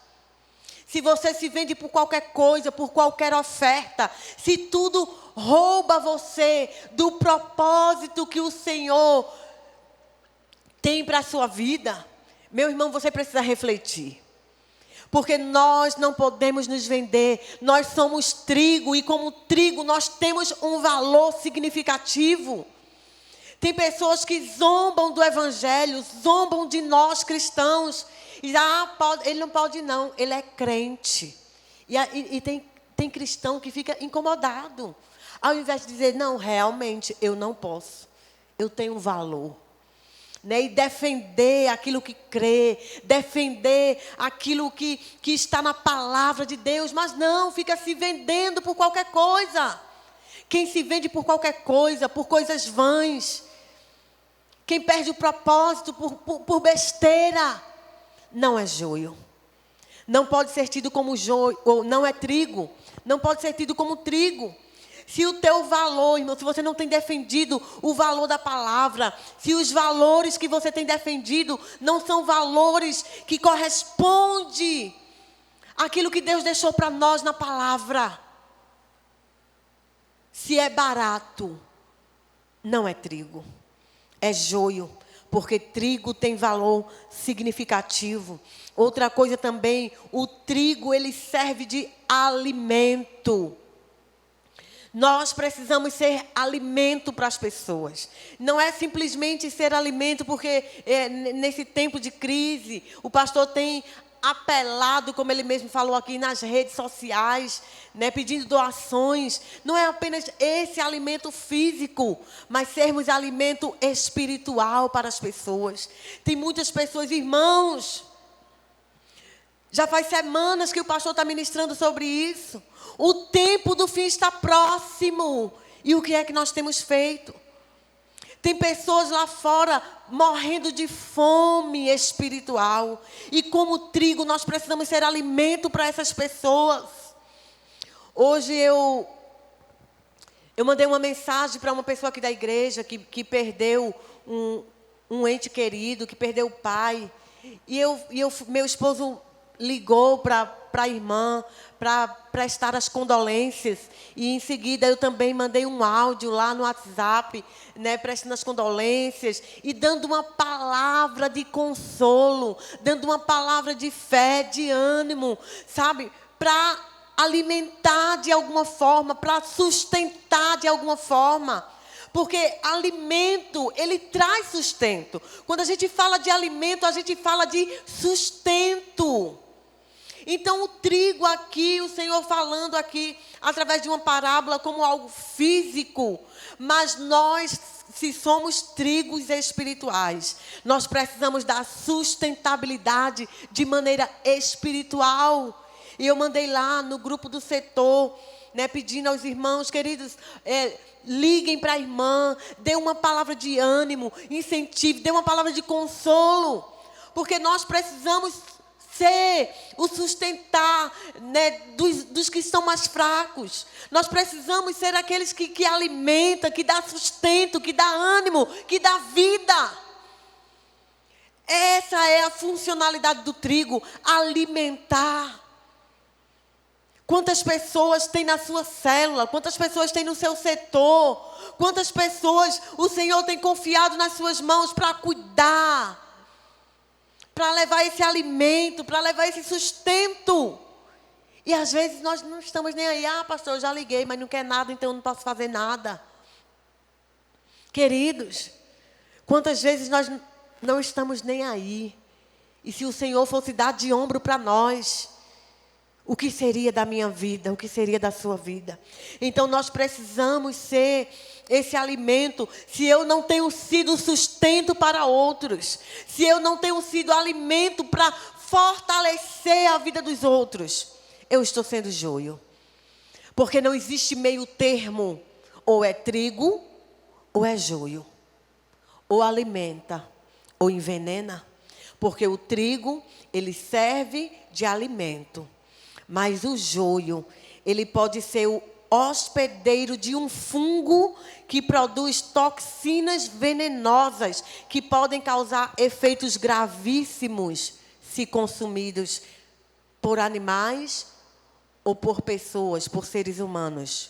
Se você se vende por qualquer coisa, por qualquer oferta, se tudo rouba você do propósito que o Senhor tem para a sua vida, meu irmão, você precisa refletir. Porque nós não podemos nos vender. Nós somos trigo e como trigo nós temos um valor significativo. Tem pessoas que zombam do evangelho, zombam de nós cristãos. E ele não pode não, ele é crente. E tem cristão que fica incomodado. Ao invés de dizer, não, realmente, eu não posso. Eu tenho um valor. Né? E defender aquilo que crê, defender aquilo que está na palavra de Deus. Mas não, fica se vendendo por qualquer coisa. Quem se vende por qualquer coisa, por coisas vãs. Quem perde o propósito por besteira, não é joio. Não pode ser tido como joio, ou não é trigo. Não pode ser tido como trigo. Se o teu valor, irmão, se você não tem defendido o valor da palavra, se os valores que você tem defendido não são valores que correspondem àquilo que Deus deixou para nós na palavra. Se é barato, não é trigo. É joio, porque trigo tem valor significativo. Outra coisa também, o trigo ele serve de alimento. Nós precisamos ser alimento para as pessoas. Não é simplesmente ser alimento, porque nesse tempo de crise, o pastor tem apelado, como ele mesmo falou aqui, nas redes sociais, né, pedindo doações. Não é apenas esse alimento físico, mas sermos alimento espiritual para as pessoas. Tem muitas pessoas, irmãos, já faz semanas que o pastor está ministrando sobre isso. O tempo do fim está próximo. E o que é que nós temos feito? Tem pessoas lá fora morrendo de fome espiritual. E como trigo, nós precisamos ser alimento para essas pessoas. Hoje eu mandei uma mensagem para uma pessoa aqui da igreja que perdeu um ente querido, que perdeu o pai. E meu esposo ligou para a irmã, para prestar as condolências. E em seguida eu também mandei um áudio lá no WhatsApp, né, prestando as condolências e dando uma palavra de consolo, dando uma palavra de fé, de ânimo, sabe? Para alimentar de alguma forma, para sustentar de alguma forma. Porque alimento, ele traz sustento. Quando a gente fala de alimento, a gente fala de sustento. Então, o trigo aqui, o Senhor falando aqui, através de uma parábola, como algo físico. Mas nós, se somos trigos espirituais, nós precisamos dar sustentabilidade de maneira espiritual. E eu mandei lá no grupo do setor, né, pedindo aos irmãos, queridos, liguem para a irmã, dê uma palavra de ânimo, incentive, dê uma palavra de consolo. Porque nós precisamos ser o sustentar, né, dos que estão mais fracos. Nós precisamos ser aqueles que alimentam, que dá sustento, que dá ânimo, que dá vida. Essa é a funcionalidade do trigo, alimentar. Quantas pessoas tem na sua célula? Quantas pessoas tem no seu setor? Quantas pessoas o Senhor tem confiado nas suas mãos para cuidar? Para levar esse alimento, para levar esse sustento. E às vezes nós não estamos nem aí. Ah, pastor, eu já liguei, mas não quer nada, então eu não posso fazer nada. Queridos, quantas vezes nós não estamos nem aí? E se o Senhor fosse dar de ombro para nós, o que seria da minha vida? O que seria da sua vida? Então nós precisamos ser esse alimento. Se eu não tenho sido sustento para outros, se eu não tenho sido alimento para fortalecer a vida dos outros, eu estou sendo joio. Porque não existe meio termo. Ou é trigo, ou é joio. Ou alimenta, ou envenena. Porque o trigo, ele serve de alimento. Mas o joio, ele pode ser o hospedeiro de um fungo que produz toxinas venenosas que podem causar efeitos gravíssimos se consumidos por animais ou por pessoas, por seres humanos.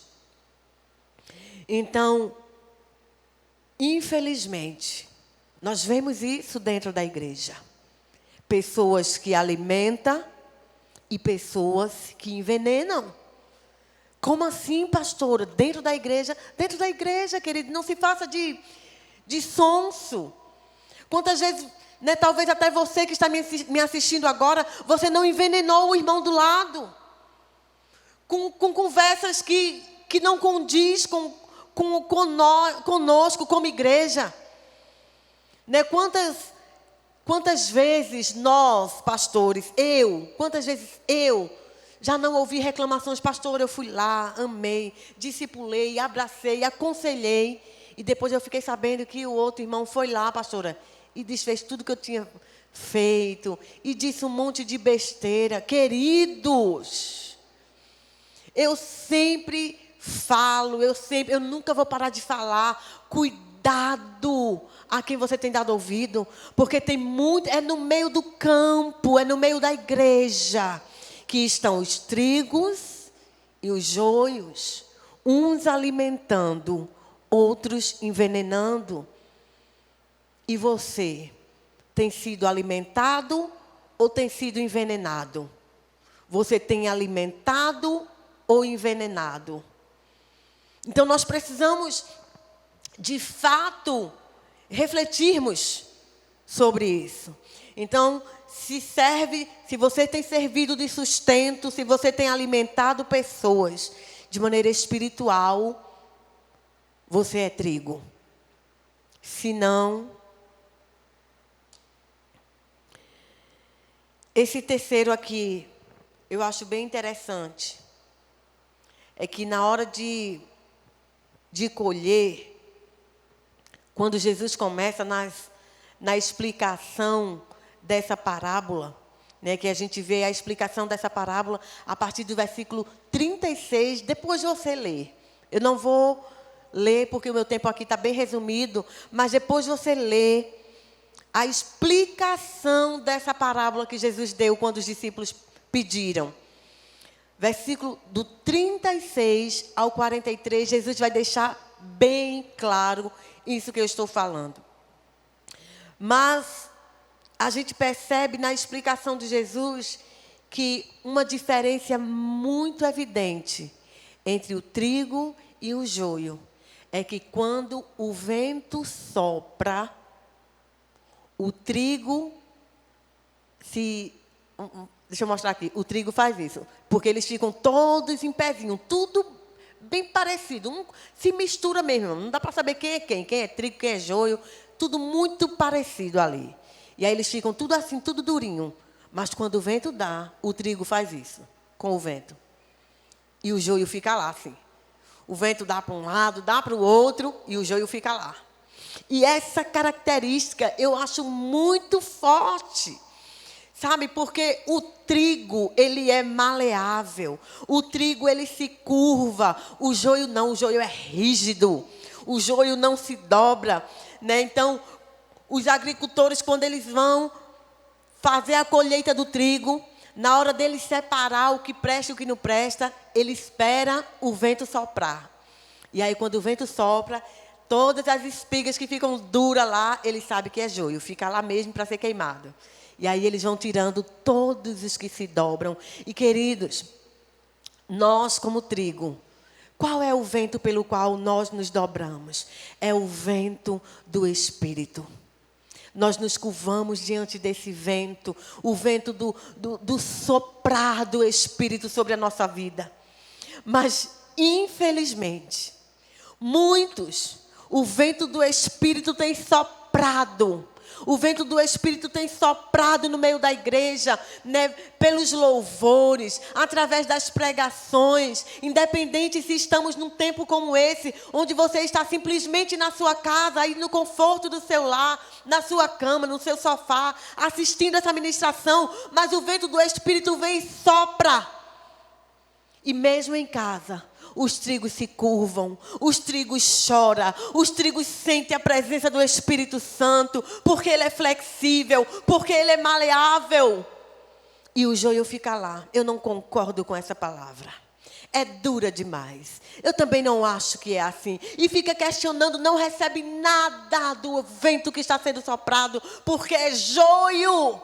Então, infelizmente, nós vemos isso dentro da igreja. Pessoas que alimentam, e pessoas que envenenam. Como assim, pastora? Dentro da igreja? Dentro da igreja, querido, não se faça de sonso. Quantas vezes, né, talvez até você que está me assistindo agora, você não envenenou o irmão do lado. Com conversas que não condiz conosco como igreja. Né? Quantas vezes nós, pastores, quantas vezes eu já não ouvi reclamações, pastor, eu fui lá, amei, discipulei, abracei, aconselhei, e depois eu fiquei sabendo que o outro irmão foi lá, pastora, e desfez tudo que eu tinha feito, e disse um monte de besteira. Queridos, eu sempre falo, eu nunca vou parar de falar, cuidado a quem você tem dado ouvido, porque tem muito, é no meio do campo, é no meio da igreja, que estão os trigos e os joios, uns alimentando, outros envenenando. E você tem sido alimentado ou tem sido envenenado? Você tem alimentado ou envenenado? Então nós precisamos, de fato, refletirmos sobre isso. Então, se você tem servido de sustento, se você tem alimentado pessoas de maneira espiritual, você é trigo. Se não, esse terceiro aqui, eu acho bem interessante. É que na hora de colher, quando Jesus começa na explicação dessa parábola, né, que a gente vê a explicação dessa parábola a partir do versículo 36, depois de você ler. Eu não vou ler porque o meu tempo aqui está bem resumido, mas depois de você ler a explicação dessa parábola que Jesus deu quando os discípulos pediram. Versículo do 36 ao 43, Jesus vai deixar bem claro isso que eu estou falando. Mas a gente percebe na explicação de Jesus que uma diferença muito evidente entre o trigo e o joio é que quando o vento sopra, o trigo deixa eu mostrar aqui, o trigo faz isso, porque eles ficam todos em pezinho, tudo bem parecido, se mistura mesmo, não dá para saber quem é quem é trigo, quem é joio, tudo muito parecido ali. E aí eles ficam tudo assim, tudo durinho. Mas quando o vento dá, o trigo faz isso, com o vento. E o joio fica lá, assim. O vento dá para um lado, dá para o outro, e o joio fica lá. E essa característica eu acho muito forte. Sabe, porque o trigo, ele é maleável. O trigo, ele se curva. O joio não, o joio é rígido. O joio não se dobra, né? Então, os agricultores, quando eles vão fazer a colheita do trigo, na hora deles separar o que presta e o que não presta, ele espera o vento soprar. E aí, quando o vento sopra, todas as espigas que ficam duras lá, ele sabe que é joio, fica lá mesmo para ser queimado. E aí eles vão tirando todos os que se dobram. E, queridos, nós como trigo, qual é o vento pelo qual nós nos dobramos? É o vento do Espírito. Nós nos curvamos diante desse vento, o vento do soprar do Espírito sobre a nossa vida. Mas, infelizmente, o vento do Espírito tem soprado. O vento do Espírito tem soprado no meio da igreja, né, pelos louvores, através das pregações, independente se estamos num tempo como esse, onde você está simplesmente na sua casa, aí no conforto do seu lar, na sua cama, no seu sofá, assistindo essa ministração, mas o vento do Espírito vem e sopra. E mesmo em casa, os trigos se curvam, os trigos choram, os trigos sentem a presença do Espírito Santo, porque ele é flexível, porque ele é maleável. E o joio fica lá. Eu não concordo com essa palavra. É dura demais. Eu também não acho que é assim. E fica questionando, não recebe nada do vento que está sendo soprado, porque é joio.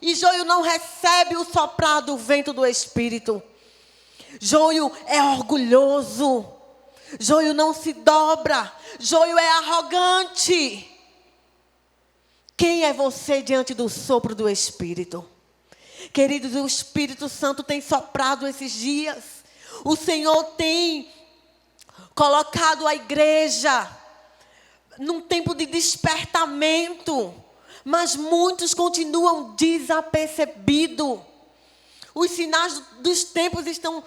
E joio não recebe o soprar do vento do Espírito. Joio é orgulhoso. Joio não se dobra. Joio é arrogante. Quem é você diante do sopro do Espírito? Queridos, o Espírito Santo tem soprado esses dias. O Senhor tem colocado a igreja num tempo de despertamento. Mas muitos continuam desapercebidos. Os sinais dos tempos estão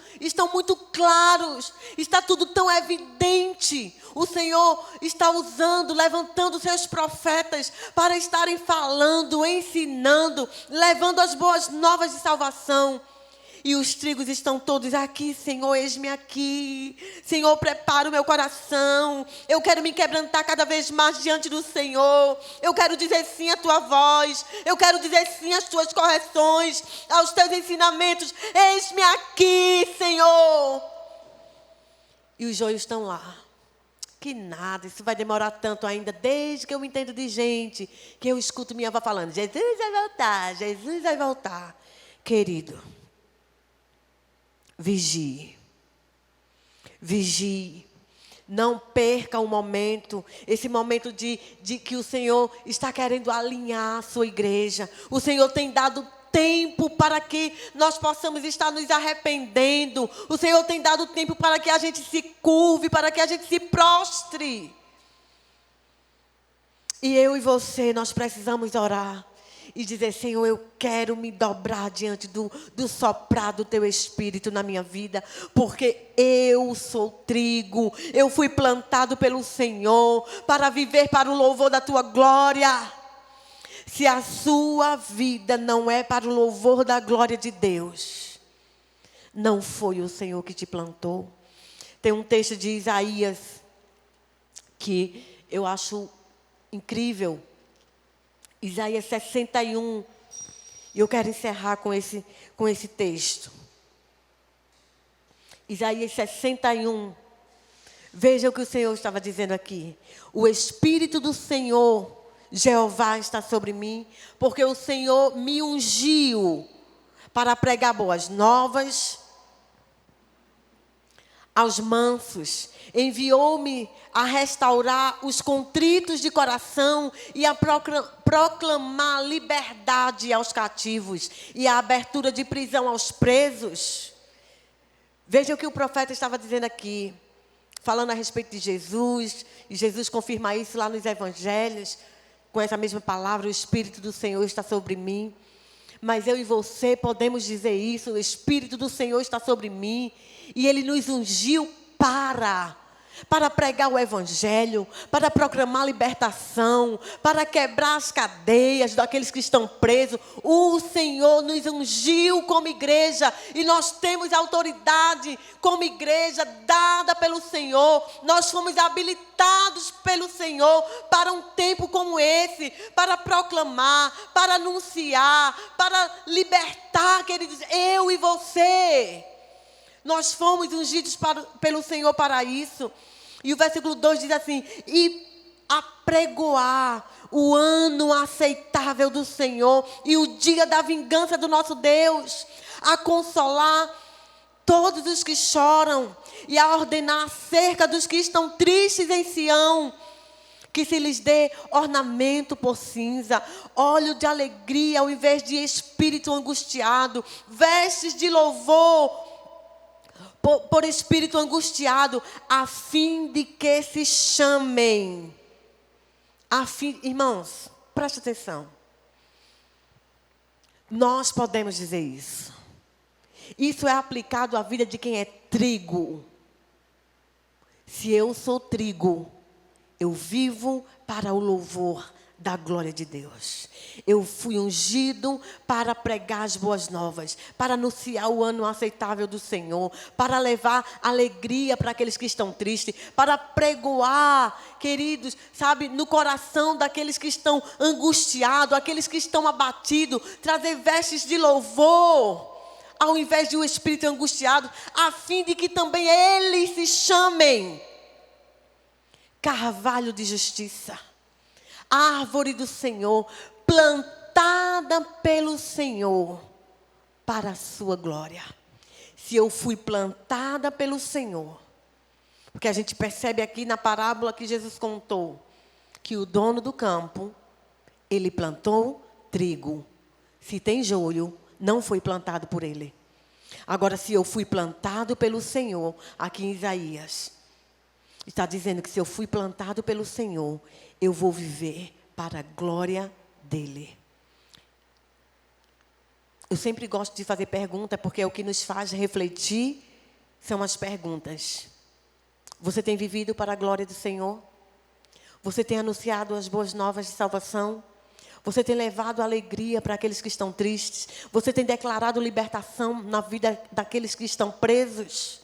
muito claros. Está tudo tão evidente. O Senhor está usando, levantando seus profetas para estarem falando, ensinando, levando as boas novas de salvação. E os trigos estão todos aqui, Senhor, eis-me aqui. Senhor, prepara o meu coração. Eu quero me quebrantar cada vez mais diante do Senhor. Eu quero dizer sim à tua voz. Eu quero dizer sim às tuas correções, aos teus ensinamentos. Eis-me aqui, Senhor. E os joios estão lá. Que nada, isso vai demorar tanto ainda, desde que eu me entendo de gente, que eu escuto minha avó falando, Jesus vai voltar, Jesus vai voltar. Querido, vigie. Vigie. Não perca o momento, esse momento de que o Senhor está querendo alinhar a sua igreja. O Senhor tem dado tempo para que nós possamos estar nos arrependendo. O Senhor tem dado tempo para que a gente se curve, para que a gente se prostre. E eu e você, nós precisamos orar e dizer, Senhor, eu quero me dobrar diante do soprar do Teu Espírito na minha vida, porque eu sou trigo, eu fui plantado pelo Senhor para viver para o louvor da Tua glória. Se a sua vida não é para o louvor da glória de Deus, não foi o Senhor que te plantou. Tem um texto de Isaías que eu acho incrível. Isaías 61. E eu quero encerrar com esse texto. Isaías 61. Veja o que o Senhor estava dizendo aqui. O Espírito do Senhor, Jeová, está sobre mim, porque o Senhor me ungiu para pregar boas novas aos mansos. Enviou-me a restaurar os contritos de coração e a proclamar liberdade aos cativos e a abertura de prisão aos presos. Veja o que o profeta estava dizendo aqui, falando a respeito de Jesus, e Jesus confirma isso lá nos evangelhos, com essa mesma palavra, o Espírito do Senhor está sobre mim. Mas eu e você podemos dizer isso, o Espírito do Senhor está sobre mim, e Ele nos ungiu para pregar o Evangelho, para proclamar libertação, para quebrar as cadeias daqueles que estão presos. O Senhor nos ungiu como igreja e nós temos autoridade como igreja dada pelo Senhor. Nós fomos habilitados pelo Senhor para um tempo como esse, para proclamar, para anunciar, para libertar, queridos, eu e você. Nós fomos ungidos pelo Senhor para isso. E o versículo 2 diz assim, e apregoar o ano aceitável do Senhor e o dia da vingança do nosso Deus, a consolar todos os que choram e a ordenar acerca dos que estão tristes em Sião, que se lhes dê ornamento por cinza, óleo de alegria ao invés de espírito angustiado, vestes de louvor por espírito angustiado, a fim de que se chamem. Irmãos, preste atenção. Nós podemos dizer isso. Isso é aplicado à vida de quem é trigo. Se eu sou trigo, eu vivo para o louvor da glória de Deus. Eu fui ungido para pregar as boas novas, para anunciar o ano aceitável do Senhor, para levar alegria para aqueles que estão tristes, para pregoar, queridos, sabe, no coração daqueles que estão angustiados, aqueles que estão abatidos, trazer vestes de louvor, ao invés de um espírito angustiado, a fim de que também eles se chamem carvalho de justiça, árvore do Senhor, plantada plantada pelo Senhor para a sua glória. Se eu fui plantada pelo Senhor, porque a gente percebe aqui na parábola que Jesus contou, que o dono do campo, ele plantou trigo. Se tem joio, não foi plantado por ele. Agora, se eu fui plantado pelo Senhor, aqui em Isaías, está dizendo que se eu fui plantado pelo Senhor, eu vou viver para a glória dele. Eu sempre gosto de fazer pergunta, porque é o que nos faz refletir são as perguntas. Você tem vivido para a glória do Senhor? Você tem anunciado as boas novas de salvação? Você tem levado alegria para aqueles que estão tristes? Você tem declarado libertação na vida daqueles que estão presos?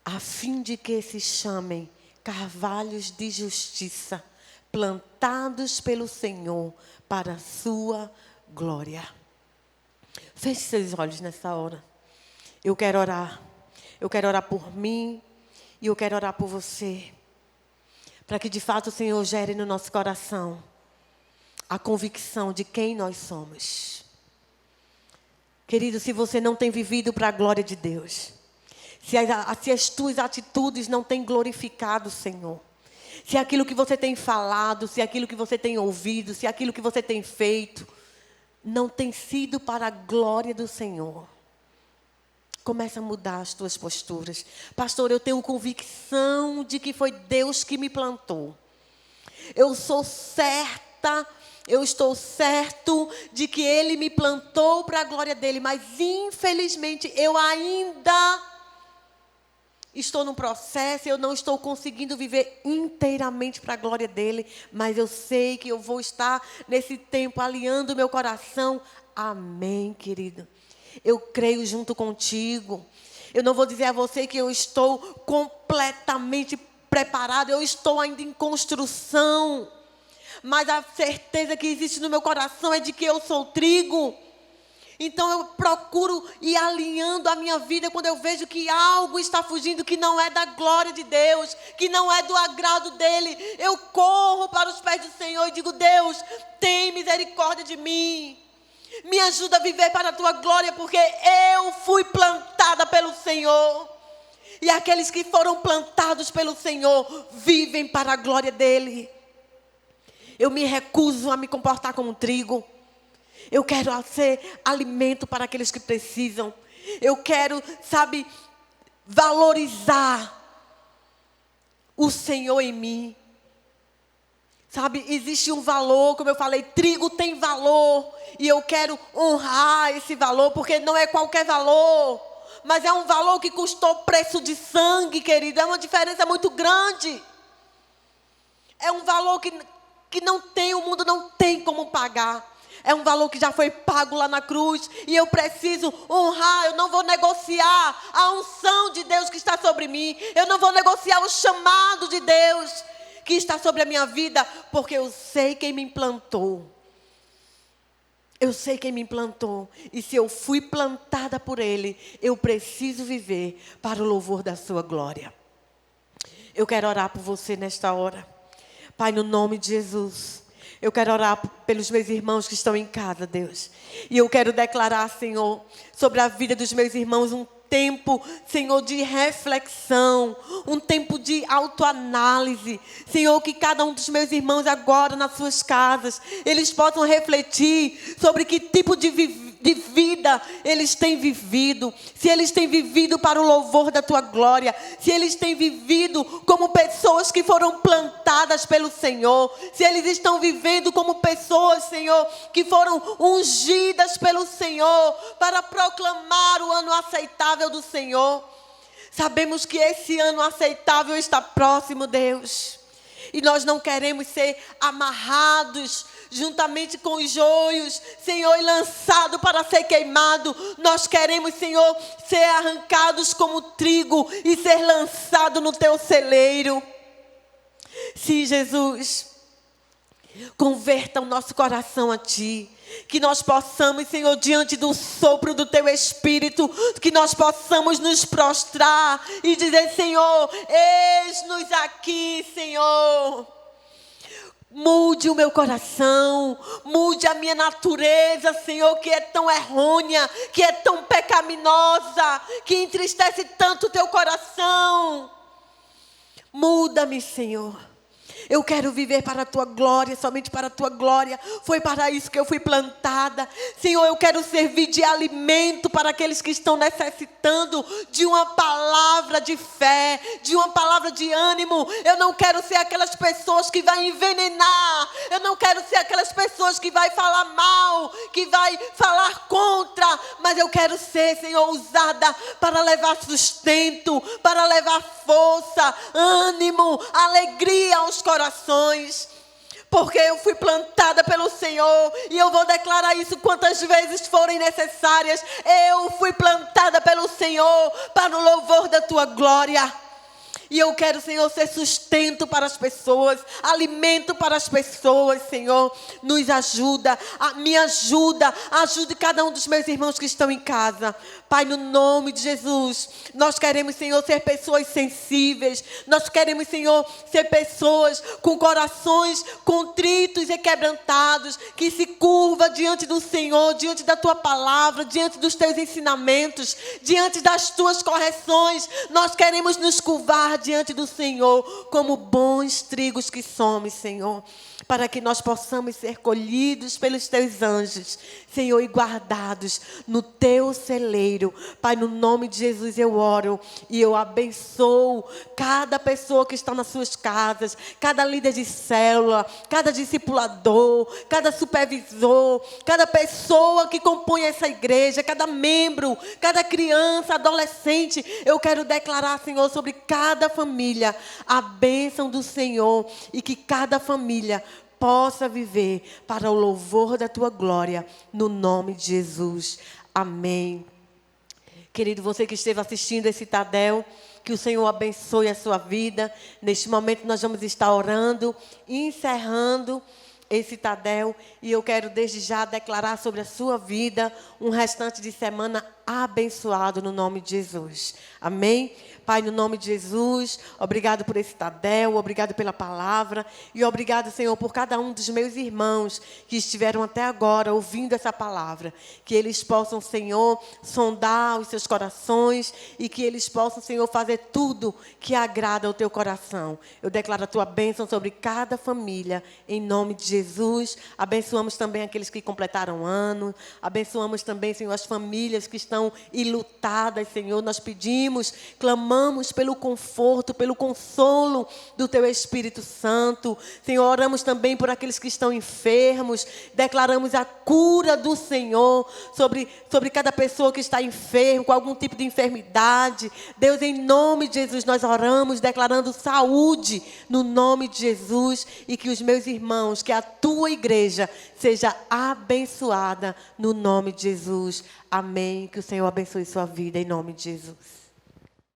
A fim de que se chamem carvalhos de justiça, plantados pelo Senhor para a sua glória. Feche seus olhos nessa hora. Eu quero orar. Eu quero orar por mim e eu quero orar por você. Para que de fato o Senhor gere no nosso coração a convicção de quem nós somos. Querido, se você não tem vivido para a glória de Deus, se as tuas atitudes não têm glorificado o Senhor, se aquilo que você tem falado, se aquilo que você tem ouvido, se aquilo que você tem feito, não tem sido para a glória do Senhor, começa a mudar as tuas posturas. Pastor, eu tenho convicção de que foi Deus que me plantou. Eu sou certa, eu estou certo de que Ele me plantou para a glória dEle, mas infelizmente eu ainda estou num processo, eu não estou conseguindo viver inteiramente para a glória dEle, mas eu sei que eu vou estar nesse tempo alinhando o meu coração. Amém, querido. Eu creio junto contigo. Eu não vou dizer a você que eu estou completamente preparado, eu estou ainda em construção. Mas a certeza que existe no meu coração é de que eu sou trigo. Então eu procuro ir alinhando a minha vida quando eu vejo que algo está fugindo, que não é da glória de Deus, que não é do agrado dEle. Eu corro para os pés do Senhor e digo: Deus, tem misericórdia de mim. Me ajuda a viver para a tua glória, porque eu fui plantada pelo Senhor. E aqueles que foram plantados pelo Senhor vivem para a glória dEle. Eu me recuso a me comportar como um trigo. Eu quero ser alimento para aqueles que precisam. Eu quero, valorizar o Senhor em mim. Existe um valor, como eu falei, trigo tem valor. E eu quero honrar esse valor, porque não é qualquer valor. Mas é um valor que custou preço de sangue, querido. É uma diferença muito grande. É um valor que não tem, o mundo não tem como pagar. É um valor que já foi pago lá na cruz. E eu preciso honrar. Eu não vou negociar a unção de Deus que está sobre mim. Eu não vou negociar o chamado de Deus que está sobre a minha vida. Porque eu sei quem me implantou. Eu sei quem me implantou. E se eu fui plantada por Ele, eu preciso viver para o louvor da sua glória. Eu quero orar por você nesta hora. Pai, no nome de Jesus, eu quero orar pelos meus irmãos que estão em casa, Deus. E eu quero declarar, Senhor, sobre a vida dos meus irmãos um tempo, Senhor, de reflexão, um tempo de autoanálise. Senhor, que cada um dos meus irmãos agora nas suas casas, eles possam refletir sobre que tipo de vida eles têm vivido, se eles têm vivido para o louvor da tua glória, se eles têm vivido como pessoas que foram plantadas pelo Senhor, se eles estão vivendo como pessoas, Senhor, que foram ungidas pelo Senhor para proclamar o ano aceitável do Senhor. Sabemos que esse ano aceitável está próximo, Deus, e nós não queremos ser amarrados juntamente com os joios, Senhor, e lançado para ser queimado. Nós queremos, Senhor, ser arrancados como trigo e ser lançado no teu celeiro. Sim, Jesus, converta o nosso coração a ti. Que nós possamos, Senhor, diante do sopro do Teu Espírito, que nós possamos nos prostrar e dizer: Senhor, eis-nos aqui, Senhor. Mude o meu coração, mude a minha natureza, Senhor, que é tão errônea, que é tão pecaminosa, que entristece tanto o Teu coração. Muda-me, Senhor. Eu quero viver para a Tua glória, somente para a Tua glória. Foi para isso que eu fui plantada. Senhor, eu quero servir de alimento para aqueles que estão necessitando de uma palavra de fé, de uma palavra de ânimo. Eu não quero ser aquelas pessoas que vai envenenar. Eu não quero ser aquelas pessoas que vai falar mal, que vai falar contra. Mas eu quero ser, Senhor, usada para levar sustento, para levar força, ânimo, alegria aos corações, porque eu fui plantada pelo Senhor, e eu vou declarar isso quantas vezes forem necessárias. Eu fui plantada pelo Senhor para o louvor da Tua glória. E eu quero, Senhor, ser sustento para as pessoas, alimento para as pessoas, Senhor. Nos ajuda, me ajuda, ajude cada um dos meus irmãos que estão em casa. Pai, no nome de Jesus, nós queremos, Senhor, ser pessoas sensíveis. Nós queremos, Senhor, ser pessoas com corações contritos e quebrantados, que se curva diante do Senhor, diante da Tua palavra, diante dos Teus ensinamentos, diante das Tuas correções. Nós queremos nos curvar diante do Senhor, como bons trigos que somos, Senhor, para que nós possamos ser colhidos pelos Teus anjos, Senhor, e guardados no Teu celeiro. Pai, no nome de Jesus eu oro e eu abençoo cada pessoa que está nas suas casas, cada líder de célula, cada discipulador, cada supervisor, cada pessoa que compõe essa igreja, cada membro, cada criança, adolescente. Eu quero declarar, Senhor, sobre cada família a bênção do Senhor, e que cada família possa viver para o louvor da Tua glória, no nome de Jesus. Amém. Querido, você que esteve assistindo esse Tadel, que o Senhor abençoe a sua vida. Neste momento nós vamos estar orando, encerrando esse Tadel, e eu quero desde já declarar sobre a sua vida um restante de semana abençoado no nome de Jesus. Amém? Pai, no nome de Jesus, obrigado por esse Tadel, obrigado pela palavra, e obrigado, Senhor, por cada um dos meus irmãos que estiveram até agora ouvindo essa palavra. Que eles possam, Senhor, sondar os seus corações, e que eles possam, Senhor, fazer tudo que agrada ao Teu coração. Eu declaro a Tua bênção sobre cada família, em nome de Jesus. Abençoamos também aqueles que completaram ano, abençoamos também, Senhor, as famílias que estão enlutadas, Senhor. Nós pedimos, clamamos pelo conforto, pelo consolo do Teu Espírito Santo. Senhor, oramos também por aqueles que estão enfermos. Declaramos a cura do Senhor sobre cada pessoa que está enferma, com algum tipo de enfermidade. Deus, em nome de Jesus, nós oramos declarando saúde no nome de Jesus, e que os meus irmãos, que a Tua igreja seja abençoada no nome de Jesus. Amém. Que o Senhor abençoe sua vida em nome de Jesus.